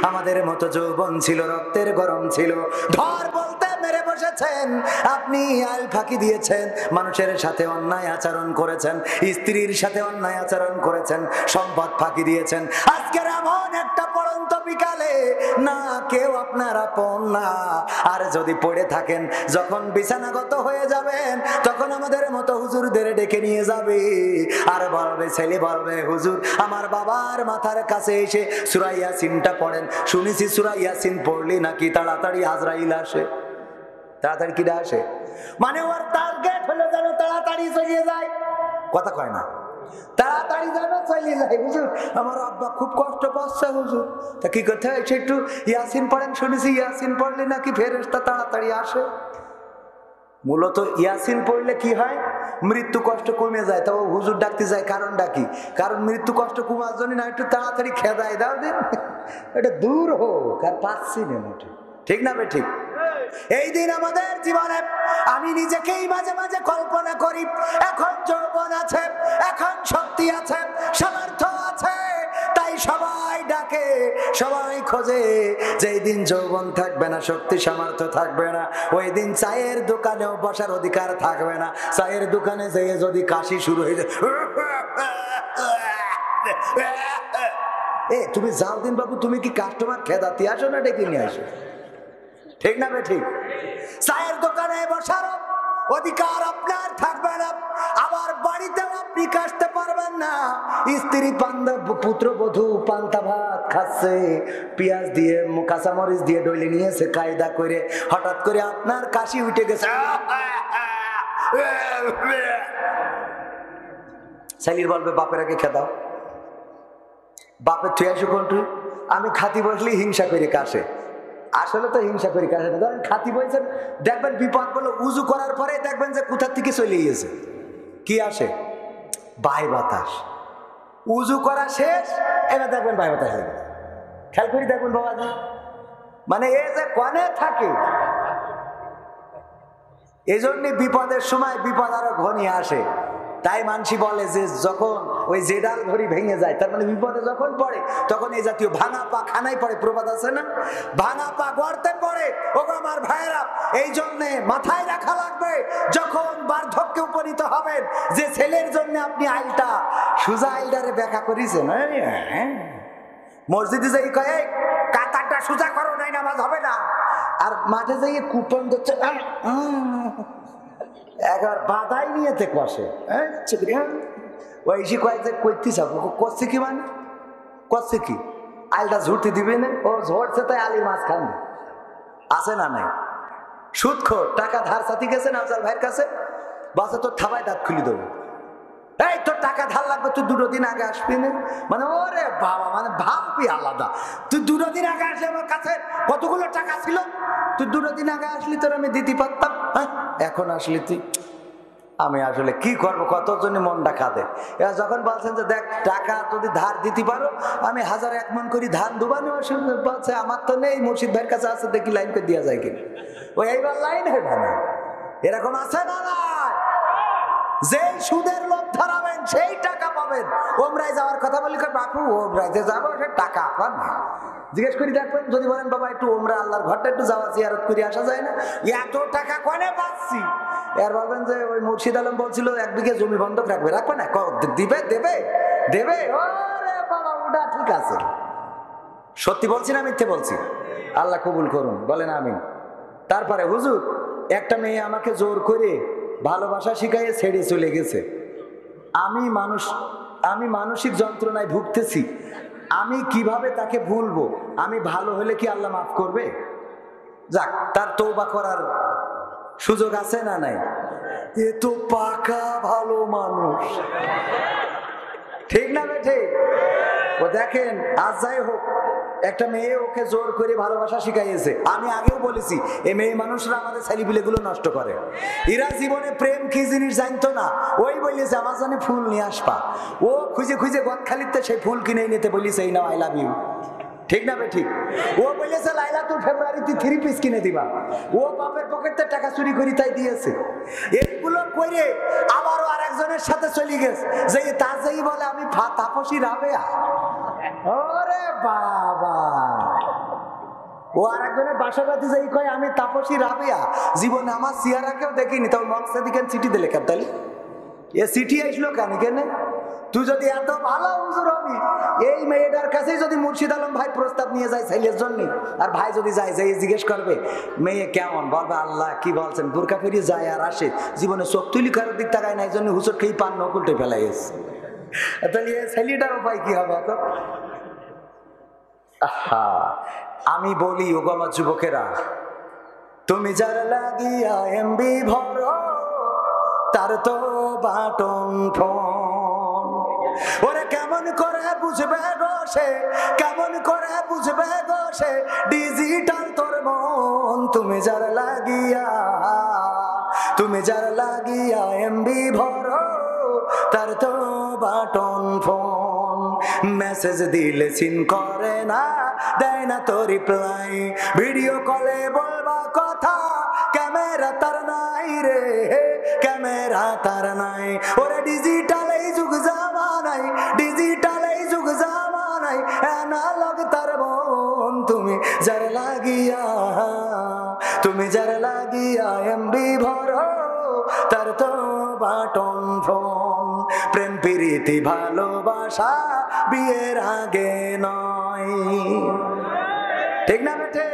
আমাদের মতো যৌবন ছিল, রক্তের গরম ছিল, ধর বলতে মেরে বসেছেন, আপনি আল ফাঁকি দিয়েছেন, মানুষের সাথে অন্যায় আচরণ করেছেন, স্ত্রীর সাথে অন্যায় আচরণ করেছেন, সম্পদ ফাঁকি দিয়েছেন। আজকের এমন একটা পড়ন্ত বিকালে না কেউ আপনার আপন না, আর যদি পড়ে থাকেন যখন বিছানাগত হয়ে যাবেন তখন আমাদের মতো হুজুরদের ডেকে নিয়ে যাবে, আর বলবে, ছেলে বলবে, হুজুর আমার বাবার মাথার কাছে এসে সূরা ইয়াসিনটা পড়েন, শুনেছি সূরা ইয়াসিন পড়লে নাকি তাড়াতাড়ি আজরাইল আসে। তাড়াতাড়ি কিটা আসে মানে ওর টার্গেট হলো যেন তাড়াতাড়ি চলে যায়, কথা কয় না, তাড়াতাড়ি যেন চলে যায়। হুজুর আমার আব্বা খুব কষ্ট পাচ্ছে হুজুর, তা কি করতে হয়, একটু ইয়াসিন পড়েন, শুনেছি ইয়াসিন পড়লে নাকি ফেরেশতা তাড়াতাড়ি আসে। মূলত ইয়াসিন পড়লে কি হয়, মৃত্যু কষ্ট কমে যায়। তবে হুজুর ডাকতে যায়, কারণটা কি? কারণ মৃত্যু কষ্ট কমার জন্য না, একটু তাড়াতাড়ি খেদাই দাও দিন, এটা দূর হোক, আর পাচ্ছি না মোটে, ঠিক না বে ঠিক? এই দিন আমাদের জীবনে আমি নিজেকেই মাঝে মাঝে কল্পনা করি, এখন যৌবন আছে, এখন শক্তি আছে, সামর্থ্য আছে, তাই সবাই ডাকে, সবাই খোঁজে, যেই দিন যৌবন থাকবে না, শক্তি সামর্থ্য থাকবে না, ওই দিন চায়ের দোকানেও বসার অধিকার থাকবে না। চায়ের দোকানে যেয়ে যদি কাশি শুরু হয়ে যায়, তুমি যাও দিন বাবু, তুমি কি কাস্টমার খেদাতে আসো না ডেকে নিয়ে আসো, ঠিক না বে ঠিক? চায়ের দোকানে বসার অধিকার আপনার থাকবে না, আবার বাড়িতেও আপনি কাশতে পারবেন না। স্ত্রী পুত্রবধূ পান্তা ভাত খাচ্ছে, পেঁয়াজ দিয়ে কাঁচামরিচ দিয়ে ডলে নিয়েছে কায়দা করে, হঠাৎ করে আপনার কাশি উঠে গেছে, ছেলের বলবে বাপের আগে খেদাও, বাপের থুয়ে আসো কোনটু, আমি খাতি বসলেই হিংসা করে কাশে, আসলে তো হিংসা করি কাশে না, ধরেন খাতি বলছেন, দেখবেন বিপদ বলে উজু করার পরে দেখবেন যে কোথার থেকে চলে গিয়েছে, কি আসে, বাই বাতাস, উজু করা শেষ, এবার দেখবেন বাই বাতাস হয়ে গেছে, খেয়াল করি দেখবেন বাবাজি, মানে এ যে কনে থাকে, এই জন্য বিপদের সময় বিপদ আরো ঘনিয়ে আসে। তাই মানসি বলে যে যখন ওই জেডাল ঘড়ি ভেঙে যায়, তার মানে বিপদে যখন পড়ে তখন এই জাতীয় ভাঙা পা খানায় পড়ে, প্রবাদ আছে না, ভাঙা পা গর্তে পড়ে। ওগো আমার ভাইয়েরা, এই জন্যে মাথায় রাখা লাগবে, যখন বার্ধক্যে উপনীত হবেন, যে ছেলের জন্য আপনি আইলটা সুজা আইলটারে ব্যাখ্যা করেছেন, মসজিদে যাই কয়ে কাতারটা সুজা করো, নাই নামাজ হবে না, আর মাঠে যাই কুপন দিচ্ছে, একবার বাধাই নিয়েতে কষে, ওই এসে কয়েক করতে যাবো, করছে কি মানে, করছে কি, আলটা ঝুড়তে দিবে না, ও ঝরছে তাই আলির মাছ খান আছে না নাই, সুদখোর, টাকা ধার সাথে গেছেন আফজাল ভাইয়ের কাছে, বাসে তোর থাবায় দাঁত খুলে দেবো, এই তোর টাকা ধার লাগবে, তুই 2 দিন আগে আসবি না, মানে ওরে বাবা, মানে ভাববি আলাদা, তুই 2 দিন আগে আসলে আমার কাছে কতগুলো টাকা ছিল, তুই 2 দিন আগে আসলি তোর আমি দিতে পারতাম, হ্যাঁ এখন আসলি তুই, আমি আসলে কি করবো, কতজনই মনটা কাঁদে। এবার যখন বলছেন যে দেখ টাকা যদি ধার দিতে পারো, আমি 1001 মন করি ধান দুবানি, বলছে আমার তো নেই, মুর্শিদ ভাইয়ের কাছে আছে, দেখি লাইন করে দেওয়া যায় কিনা, ওই এইবার লাইন হয়ে ভালো, এরকম আছে না না, যেই সুদের লোভ ধরাবেন সেই টাকা পাবেন। ওমরায় যাওয়ার কথা বলি, বাপু ওমরাইতে যাবো, সে টাকা আপনার না, জিজ্ঞেস করি দেখবেন, যদি বলেন বাবা একটু ওমরা আল্লাহর ঘরটা একটু যাওয়া জিয়ারত করে আসা যায় না, এত টাকা কোনে পাচ্ছি, এর বলবেন যে ওই মুর্শিদ আলম বলছিল 1 বিঘে জমি বন্ধক রাখবে, রাখবে না, দিবে দেবে দেবে, ওরে বাবা ওটা ঠিক আছে, সত্যি বলছি না মিথ্যে বলছি, আল্লাহ কবুল করুন, বলেন আমিন। তারপরে হুজুর একটা মেয়ে আমাকে জোর করে ভালোবাসা শিখাইয়ে ছেড়ে চলে গেছে, আমি মানসিক যন্ত্রণায় ভুগতেছি, আমি কিভাবে তাকে ভুলবো, আমি ভালো হলে কি আল্লাহ মাফ করবে? যাক, তার তওবা করার সুযোগ আছে না নাই? এ তো পাকা ভালো মানুষ, ঠিক না বেঠে? ও দেখেন, আজ যাই হোক একটা মেয়ে ওকে জোর করে ভালোবাসা শিখাইয়েছে। আমি আগেও বলেছি, এই মেয়ে মানুষরা আমাদের ছেলেপিলেগুলো নষ্ট করে, এরা জীবনে প্রেম কি জিনিস জানতো না, ওই বলেছে আমার জন্য ফুল নিয়ে আসবা, ও খুঁজে খুঁজে গদখালিতে সেই ফুল কিনে নিতে বলেছে, এই নাও আই লাভ ইউ, ঠিক না বে ঠিক? ও বলেছে লাইলাতুল ফেব্রুয়ারিতে 3 পিস কিনে দিবা, ও বাপের পকেটে টাকা চুরি করি তাই দিয়েছে। এইগুলো করে আবারও আরেকজনের সাথে চলে গেছে, যে তাজেই বলে আমি তাপসী রাবেয়া। ওরে বাবা, ও আরেকজনের বাসাবাদী যাই কয় আমি তাপসী রাবেয়া, জীবনে আমার চেহারাকেও দেখিনি, তাও মকসদিকে চিঠি দিলে কেন? তাহলে এ চিঠি আসলো কেন? কেন তুই যদি এত ভালো হুজুর হবি, এই মেয়েটার কাছে যদি মুর্শিদ আলম ভাই প্রস্তাব নিয়ে যায় ছেলের জন্য, আর ভাই যদি যায় যাই জিজ্ঞেস করবে মেয়ে কেমন, বলবে আল্লাহ কি বলছেন, বোরকা ফিরি যায় আর আসে, জীবনে চোখ তুলি কারোর দিক তাকায় না, এই জন্য হুজুর খেয়ে পান নকুলটে ফেলাই এসে। তাহলে এই ছেলেটার উপায় কি হবে এখন? আমি বলি ওগো আমার যুবকেরা, তুমি যার লাগিয়া এমবি ভরো তার তো বাটন ফোন, ওরে কেমন করে বুঝবে গো সে, কেমন করে বুঝবে গো সে ডিজিটাল তোর মন। তুমি যার লাগিয়া এমবি ভরো তার তো বাটন ফোন, মেসেজ দিলে সিন করে না, দেয় না তো রিপ্লাই, ভিডিও কলে বলবা কথা ক্যামেরা তার নাই রে, ক্যামেরা তার নাই। ওরে ডিজিটাল এই যুগ জামানাই, ডিজিটাল এই যুগ জামানাই অ্যানালগ তার বোন। তুমি যার লাগিয়া এমবি ভরো তার তো বাটন ফোন। প্রেম প্রীতি ভালোবাসা বিয়ের আগে নয়, ঠিক না বেটে?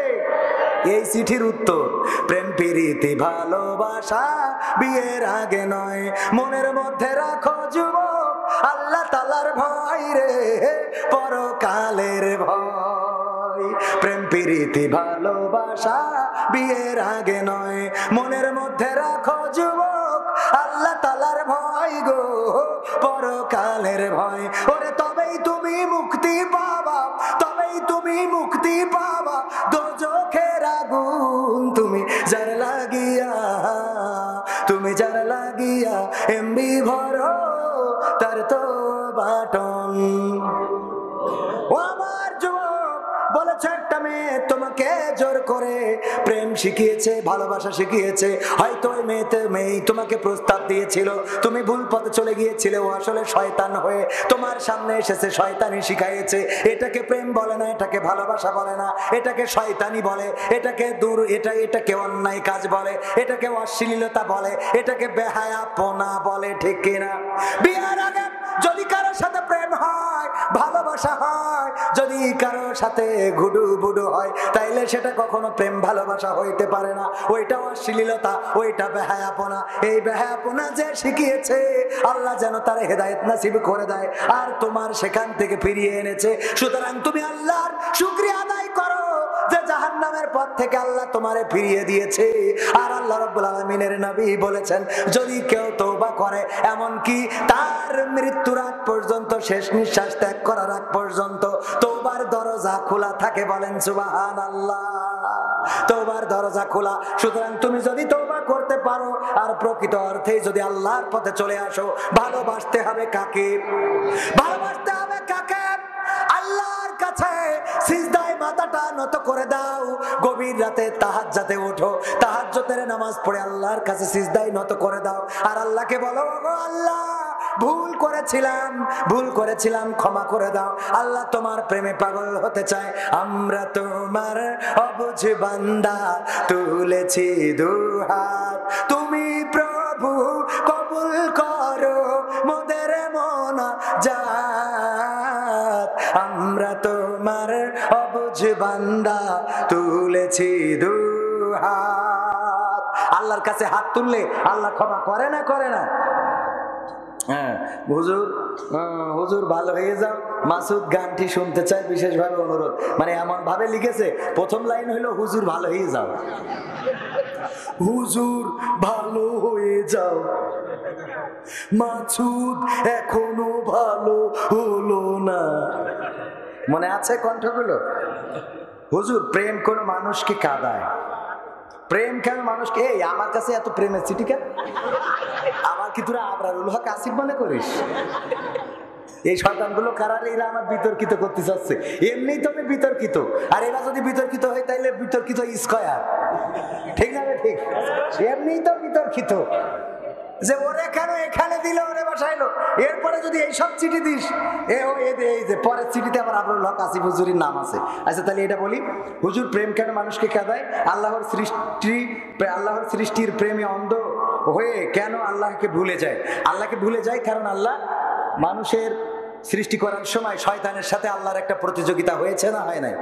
এই চিঠির উত্তর, প্রেম প্রীতি ভালোবাসা বিয়ের আগে নয়। মনের মধ্যে রাখো যুবক আল্লাহ তাআলার ভয় রে, পরকালের ভয়। প্রেম প্রীতি ভালোবাসা বিয়ের আগে নয়, মনের মধ্যে রাখো যুবক আল্লাহ তাআলার ভয় গো, পরকালের ভয়। ওরে তবেই তুমি মুক্তি পাবা, তবেই তুমি মুক্তি পাবা দোজখের আগুন। তুমি যার লাগিয়া এমবি ভরো তার তো বাটন। ও আমার যুবক, বলেছে একটা মেয়ে তোমাকে জোর করে প্রেম শিখিয়েছে, ভালোবাসা শিখিয়েছে, হয়তো ওই মেয়ে তোমাকে প্রস্তাব দিয়েছিল, তুমি ভুল পথে চলে গিয়েছিলে, ও আসলে শয়তান হয়ে তোমার সামনে এসেছে, শয়তানি শিখাইয়েছে। এটাকে প্রেম বলে না, এটাকে ভালোবাসা বলে না, এটাকে শয়তানি বলে, এটাকে এটাকে অন্যায় কাজ বলে, এটাকে অশ্লীলতা বলে, এটাকে বেহায়াপনা বলে, ঠিক কিনা? বিয়ের আগে যদি কারোর সাথে প্রেম হয়, ভালোবাসা হয়, যদি কারোর সাথে ঘুডু বুডু হয়, তাইলে সেটা কখনো প্রেম ভালোবাসা হইতে পারে না, ওইটা অশ্লীলতা, ওইটা বেহায়াপনা। এই বেহায়াপনা যে শিখিয়েছে আল্লাহ যেন তার হেদায়েত নসিব করে দেয়, আর তোমার সেখান থেকে ফিরিয়ে এনেছে। সুতরাং তুমি আল্লাহর শুকরিয়া আদায় করো যে জাহান্নামের পথ থেকে আল্লাহ তোমারে ফিরিয়ে দিয়েছে। আর আল্লাহ রাব্বুল আলামিনের নবী বলেছেন, যদি কেউ তওবা করে, এমন কি তার মৃত্যুর আগ পর্যন্ত, শেষ নিঃশ্বাস ত্যাগ করার আগ পর্যন্ত তওবার দরজা খোলা থাকে। বলেন সুবহানাল্লাহ, তওবার দরজা খোলা। সুতরাং তুমি যদি তওবা করতে পারো আর প্রকৃত অর্থে যদি আল্লাহর পথে চলে আসো, ভালোবাসতে হবে কাকে? ভালোবাসতে হবে কাকে? আল্লাহর কাছে সিজদায় মাথাটা নত করে দাও, গভীর রাতে তাহাজ্জুদে ওঠো, তাহাজ্জুদের নামাজ পড়ে আল্লাহর কাছে সিজদায় নত করে দাও, আর আল্লাহকে বলো, ওগো আল্লাহ ভুল করেছিলাম, ক্ষমা করে দাও। আল্লাহ তোমার প্রেমে পাগল হতে চায়। আমরা তোমার অবুঝ বান্দা, তুলেছি দুহাত, তুমি প্রভু কবুল করো মোদের মোনাজাত। আমরা তোমার অবুঝ বান্দা, তুলেছি দুহাত। আল্লাহর কাছে হাত তুললে আল্লাহ ক্ষমা করে না? করে না? হ্যাঁ, হুজুর ভালো হয়ে যাও, মাসুদ গানটি শুনতে চাই, বিশেষভাবে অনুরোধ। মানে এমন ভাবে লিখেছে, প্রথম লাইন হলো হুজুর ভালো হয়ে যাও, হুজুর ভালো হয়ে যাও, মাসুদ এখনো ভালো হলো না। মনে আছে কণ্ঠগুলো? হুজুর প্রেম কোন মানুষকে কাঁদায়, প্রেম কেন মানুষকে? এই আমার কাছে এত প্রেমের চিঠি কেন? আমার কি তোরা আবরারুল হক আসিফ মনে করিস? এই শয়তানগুলো কারারে এরা আমার বিতর্কিত করতে চাচ্ছে। এমনিই তো আমি বিতর্কিত, আর এরা যদি বিতর্কিত হয় তাইলে বিতর্কিত স্কয়ার, ঠিক না? ঠিক, এমনিই তো বিতর্কিত যে ওরে কেন এখানে দিল, ওরে বসাইলো, এরপরে যদি এইসব চিঠি দিস, এই যে পরের চিঠিতে আবার আবরুল হক আসিফ হুজুরের নাম আছে। আচ্ছা তাহলে এটা বলি, হুজুর প্রেম কেন মানুষকে কাঁদায়? আল্লাহর সৃষ্টির প্রেমে অন্ধ হয়ে কেন আল্লাহকে ভুলে যায়? আল্লাহকে ভুলে যায় কারণ আল্লাহ মানুষের সৃষ্টি করার সময় শয়তানের সাথে আল্লাহর একটা প্রতিযোগিতা হয়েছে না হয় নাই?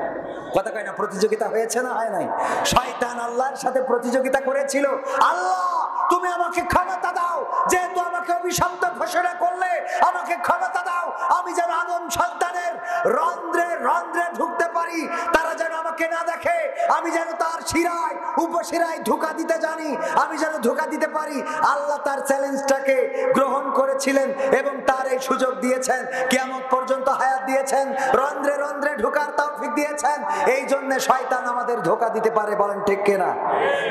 কথা কয় না, প্রতিযোগিতা হয়েছে না হয় নাই? শয়তান আল্লাহর সাথে প্রতিযোগিতা করেছিল, আল্লাহ তুমি আমাকে ক্ষমতা দাও, যেহেতু আমাকে অভিশপ্ত ঘোষণা করলে আমাকে ক্ষমতা দাও, আমি যেন আদম সন্তানের রন্ধ্রে রন্ধ্রে ঢুকতে পারি, তারা যেন আমাকে না দেখে, আমি যেন তার শিরায় উপশিরায় ধোঁকা দিতে জানি, আমি যেন ধোঁকা দিতে পারি। আল্লাহ তার চ্যালেঞ্জটাকে গ্রহণ করেছিলেন এবং তার এই সুযোগ দিয়েছেন, কিয়ামত পর্যন্ত হায়াত দিয়েছেন, রন্ধ্রে রন্ধ্রে ঢোকার তৌফিক দিয়েছেন। এই জন্য শয়তান আমাদের ধোঁকা দিতে পারে, বলেন ঠিক কিনা?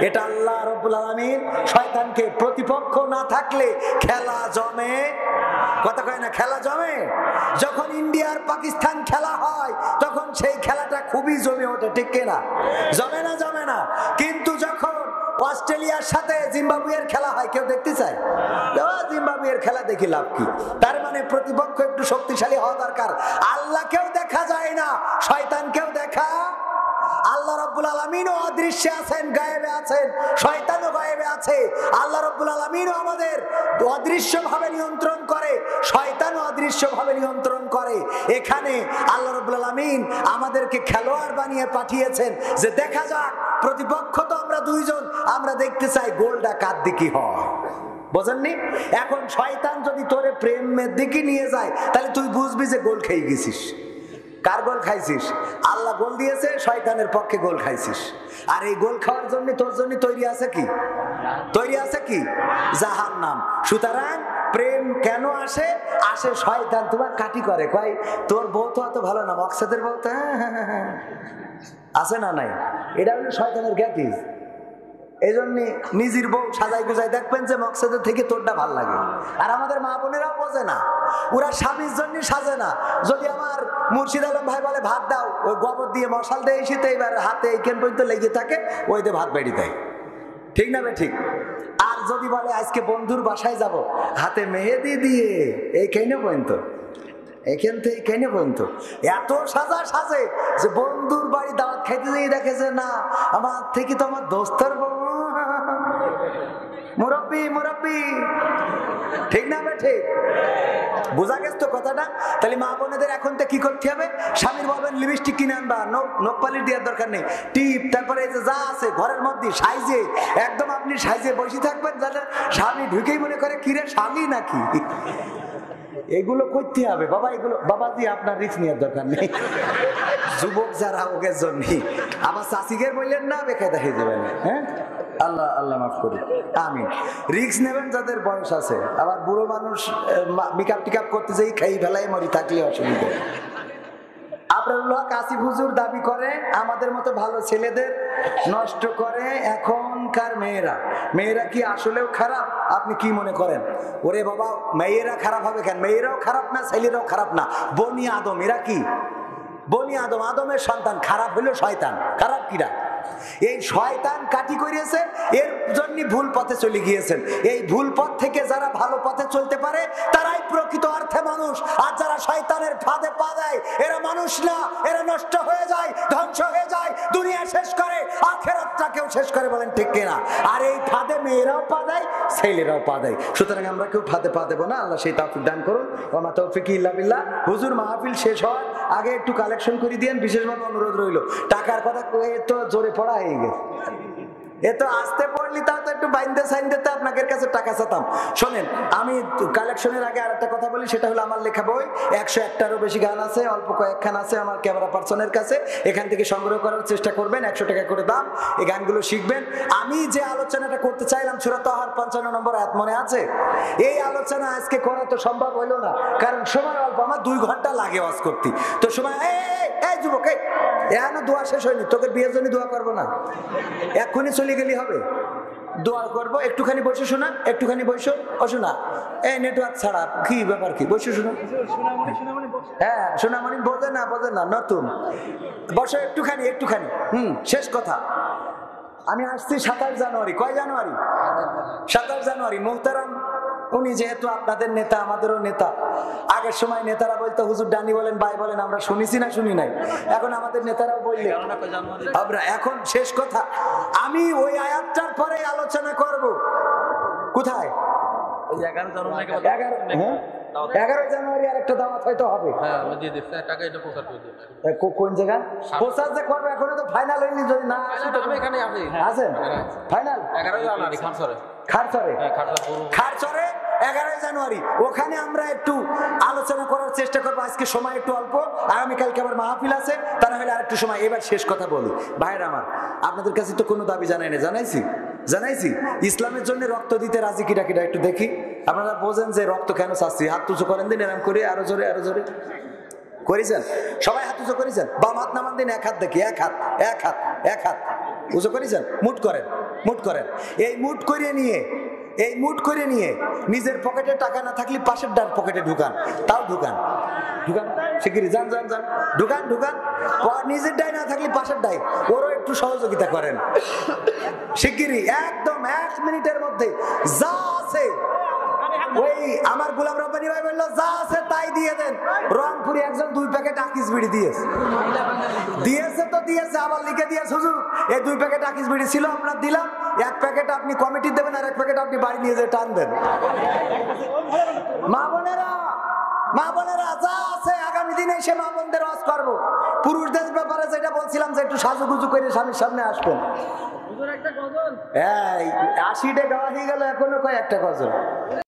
এটা আল্লাহ রাব্বুল আলামিন শয়তানকে, প্রতিপক্ষ না থাকলে খেলা জমে, কথা কয় না, খেলা জমে। যখন ইন্ডিয়ার পাকিস্তান খেলা হয় তখন সেই খেলাটা খুবই জমে ওঠে, ঠিক কিনা? জমে না? জমে না। কিন্তু যখন অস্ট্রেলিয়ার সাথে জিম্বাবুয়ের খেলা হয়, কেউ দেখতে চায়? জিম্বাবুয়ের খেলা দেখি লাভ কি? তার মানে প্রতিপক্ষ একটু শক্তিশালী হওয়া দরকার। আল্লাহকেও দেখা যায় না, শয়তানকেও দেখা। আল্লাহ রাব্বুল আলামিনও অদৃশ্যে আছেন, গায়েবে আছেন, শয়তানও গায়েবে আছে। আল্লাহ রাব্বুল আলামিনও আমাদের অদৃশ্যভাবে নিয়ন্ত্রণ করে, শয়তানও অদৃশ্যভাবে নিয়ন্ত্রণ করে। এখানে আল্লাহ রাব্বুল আলামিন আমাদেরকে খেলোয়াড় বানিয়ে পাঠিয়েছেন যে দেখা যাক, প্রতিপক্ষ তো আমরা দুইজন, আমরা দেখতে চাই গোলটা কার দিকে হয়, বোঝেননি? এখন শয়তান যদি তোরে প্রেমের দিকে নিয়ে যায় তাহলে তুই বুঝবি যে গোল খেয়ে গেছিস। কার গোল খাইছিস? আল্লাহ গোল দিয়েছে, শয়তানের পক্ষে গোল খাইছিস। আর এই গোল খাওয়ার জন্য তোর জন্য তৈরি আছে কি? তৈরি আছে কি? জাহান্নাম। সুতরাং প্রেম কেন আসে? আসে শয়তান তোমার কাটি করে, কয় তোর বউ তো এত ভালো না, মকসেদের বউ তো আছে না নাই? এটা হলো শয়তানের জ্ঞাতিস। এই জন্য নিজের বউ সাজাই গুজাই দেখবেন যে মকসেদের থেকে তোরটা ভাল লাগে। আর আমাদের মা বোনেরাও বোঝে না, ওরা স্বামীর জন্য সাজে না। যদি আমার মুর্শিদ আলম ভাই বলে ভাত দাও, ওই গোবর দিয়ে মশাল দিয়ে এসে এবার হাতে এইখান পর্যন্ত লেগে থাকে, ওই দিয়ে ভাত বেড়ে দেয়, ঠিক না? ঠিক। আর যদি বলে আজকে বন্ধুর বাসায় যাব, হাতে মেহেদি দিয়ে এইখানে পর্যন্ত, এখান থেকে কেনে পর্যন্ত এত সাজা সাজে যে বন্ধুর বাড়ি দাওয়াত খাইতে যেয়ে দেখেছে না, আমার থেকে তো আমার দোস্তর মুরব্বি মুরব্বি, ঠিক না? ঠিক, বোঝা গেছে তো কথাটা? তাহলে মা বোনেদের এখন তো কি করতে হবে? স্বামীর বলবেন লিপস্টিক কিনে আনবা, নখ পালিশ দেওয়ার দরকার নেই, টিপ, তারপরে এই যে যা আছে ঘরের মধ্যে সাইজে, একদম আপনি সাইজে বসে থাকবেন যাতে স্বামী ঢুকেই মনে করে কিরে স্বামী নাকি। এগুলো করতে হবে বাবা, এগুলো বাবাজি আপনার রিস্ক নেওয়ার দরকার নেই, যুবক যারা ওকে জন্য। আবার চাষিকে বললেন না, বেকায়দা হয়ে যাবেন। হ্যাঁ, আল্লাহ আল্লাহ মাফ করুন, আমিন। রিস্ক নেবেন যাদের বয়স আছে। আবার বুড়ো মানুষ মেকআপ টিকআপ করতে যাই খাই ফেলাই মরি থাকলে অসুবিধা। আবরুল হক আসিফ হুজুর দাবি করে আমাদের মতো ভালো ছেলেদের নষ্ট করে এখনকার মেয়েরা। মেয়েরা কি আসলেও খারাপ? আপনি কি মনে করেন? ওরে বাবা, মেয়েরা খারাপ হবে কেন? মেয়েরাও খারাপ না, ছেলেরাও খারাপ না, বনি আদম। এরা কি? বনি আদম, আদমের সন্তান। খারাপ হইল শয়তান, খারাপ কিরা? এই শয়তান কাটি করিয়েছে, এর জন্য ভুল পথে চলে গিয়েছেন। এই ভুল পথ থেকে যারা ভালো পথে চলতে পারে তারাই প্রকৃত অর্থে মানুষ। আর যারা শয়তানের ফাঁদে পা দেয় এরা মানুষ না, এরা নষ্ট হয়ে যায়, ধ্বংস হয়ে যায়, দুনিয়া শেষ করে, আখিরাতটাকেও শেষ করে, বলেন ঠিক কিনা? আর এই ফাঁদে মেয়েরাও পা দেয়, ছেলেরাও পা দেয়। সুতরাং আমরা কেউ ফাঁদে পা দেবো না। আল্লাহ সেই তৌফিক দান করুন। ওয়া মা তৌফিকি ইল্লা বিল্লাহ। হুজুর মাহফিল শেষ হওয়ার আগে একটু কালেকশন করে দিয়েন, বিশেষভাবে অনুরোধ রইল। টাকার কথা তো জোরে পড়া হয়ে গেছে, এ তো আসতে পড়লি তাও তো একটু বাইন্দে সাইন্দে তো আপনাদের কাছে টাকা চাতাম। শোনেন, আমি কালেকশনের আগে আর একটা কথা বলি, সেটা হলো আমার লেখা বই 101টারও বেশি গান আছে, অল্প কয়েকখান আছে আমার ক্যামেরা পার্সনের কাছে। এখান থেকে সংগ্রহ করার চেষ্টা করবেন, 100 টাকা করে দাম। এই গানগুলো শিখবেন। আমি যে আলোচনাটা করতে চাইলাম সূরা তাহার 55 নম্বর আয়াত, মনে আছে? এই আলোচনা আজকে করা তো সম্ভব হইলো না, কারণ সময় অল্প। আমার 2 ঘন্টা লাগে ওয়াজ করতে। তো সময়, এই যুবক, এখনো দোয়া শেষ হয়নি, তোকে বিয়ের জন্য দোয়া করবো না? এক্ষুনি চলে গেলি হবে? দোয়া করবো। একটুখানি বসে শোনা, একটুখানি বসো। ও শোনা, এই নেটওয়ার্ক ছাড়া কি ব্যাপার, কি বসে শোনা। হ্যাঁ, সোনামণি বোঝে না, বোঝে না, নতুন। বসো একটুখানি, একটুখানি। শেষ কথা, আমি আসছি 27 জানুয়ারি। কয় জানুয়ারি? 27 জানুয়ারি। মোহতারাম উনি যেহেতু আপনাদের নেতা, আমাদেরও নেতা। আগের সময় নেতারা বলতো হুজুর ডানি বলেন, বাই বলেন, আমরা শুনেছি না শুনি নাই। এখন আমাদের নেতারাও বললে আমরা। এখন শেষ কথা, আমি ওই আয়াতটার পরে আলোচনা করব। কোথায়? 11 জানুয়ারি আর একটা দাওয়াত হয়তো হবে। কোন জায়গা প্রচার যে করবে এখনো তো ফাইনাল হয়নি। যদি না আসেন ফাইনাল খারচরে 11 জানুয়ারি, ওখানে আমরা একটু আলোচনা করার চেষ্টা করবো। আজকে সময় একটু অল্প, আগামীকালকে আবার মাহফিল আছে, তা না হলে আর একটু সময়। এবার শেষ কথা বলি, ভাইরা আমার, আপনাদের কাছে তো কোনো দাবি জানাই না, জানাইছি ইসলামের জন্য রক্ত দিতে রাজি কিনা কিনা একটু দেখি। আপনারা বোঝেন যে রক্ত কেন চাচ্ছি। হাত উঁচু করেন দিন, এরকম করে আরো জোরে, আরো জোরে করেছেন সবাই। হাত উঁচু করেছেন, বাম হাত নামান দিন, এক হাত দেখি, এক হাত, এক হাত, এক হাত উঁচু করেছেন। মুট করেন, মুট করেন। এই মুট করে নিয়ে নিজের পকেটে টাকা না থাকলে পাশের ডান পকেটে ঢুকান, তাও ঢুকান শিগগিরি, যান যান যান, ঢুকান ঢুকান। নিজের ডাই না থাকলে পাশের ডাই, ওরও একটু সহযোগিতা করেন শিগগিরি। একদম 1 মিনিটের মধ্যে যা আছে, ওই আমার গোলাম রব্বানী ভাই বললো যা আছে তাই দিয়ে দেন। রংপুরে একজন 2 প্যাকেট আকিস বিড়ি দিয়েছে তো দিয়েছে, আবার লিখে দিয়েছে হুজুর এই 2 প্যাকেট আকিস বিড়ি ছিল, আপনার দিলাম। 1 প্যাকেট আপনি কমিটি দেবেন, আর 1 প্যাকেট আপনি বাড়ি নিয়ে যেয়ে টান দেন। মা বোনেরা যা আছে আগামী দিনে এসে মা বোনদের ওয়াজ করবো। পুরুষদের ব্যাপারে যেটা বলছিলাম যে একটু সাজুগুজু করে স্বামীর সামনে আসবেন। 80টা গাওয়া হয়ে গেল, এখনো কয় একটা গজল।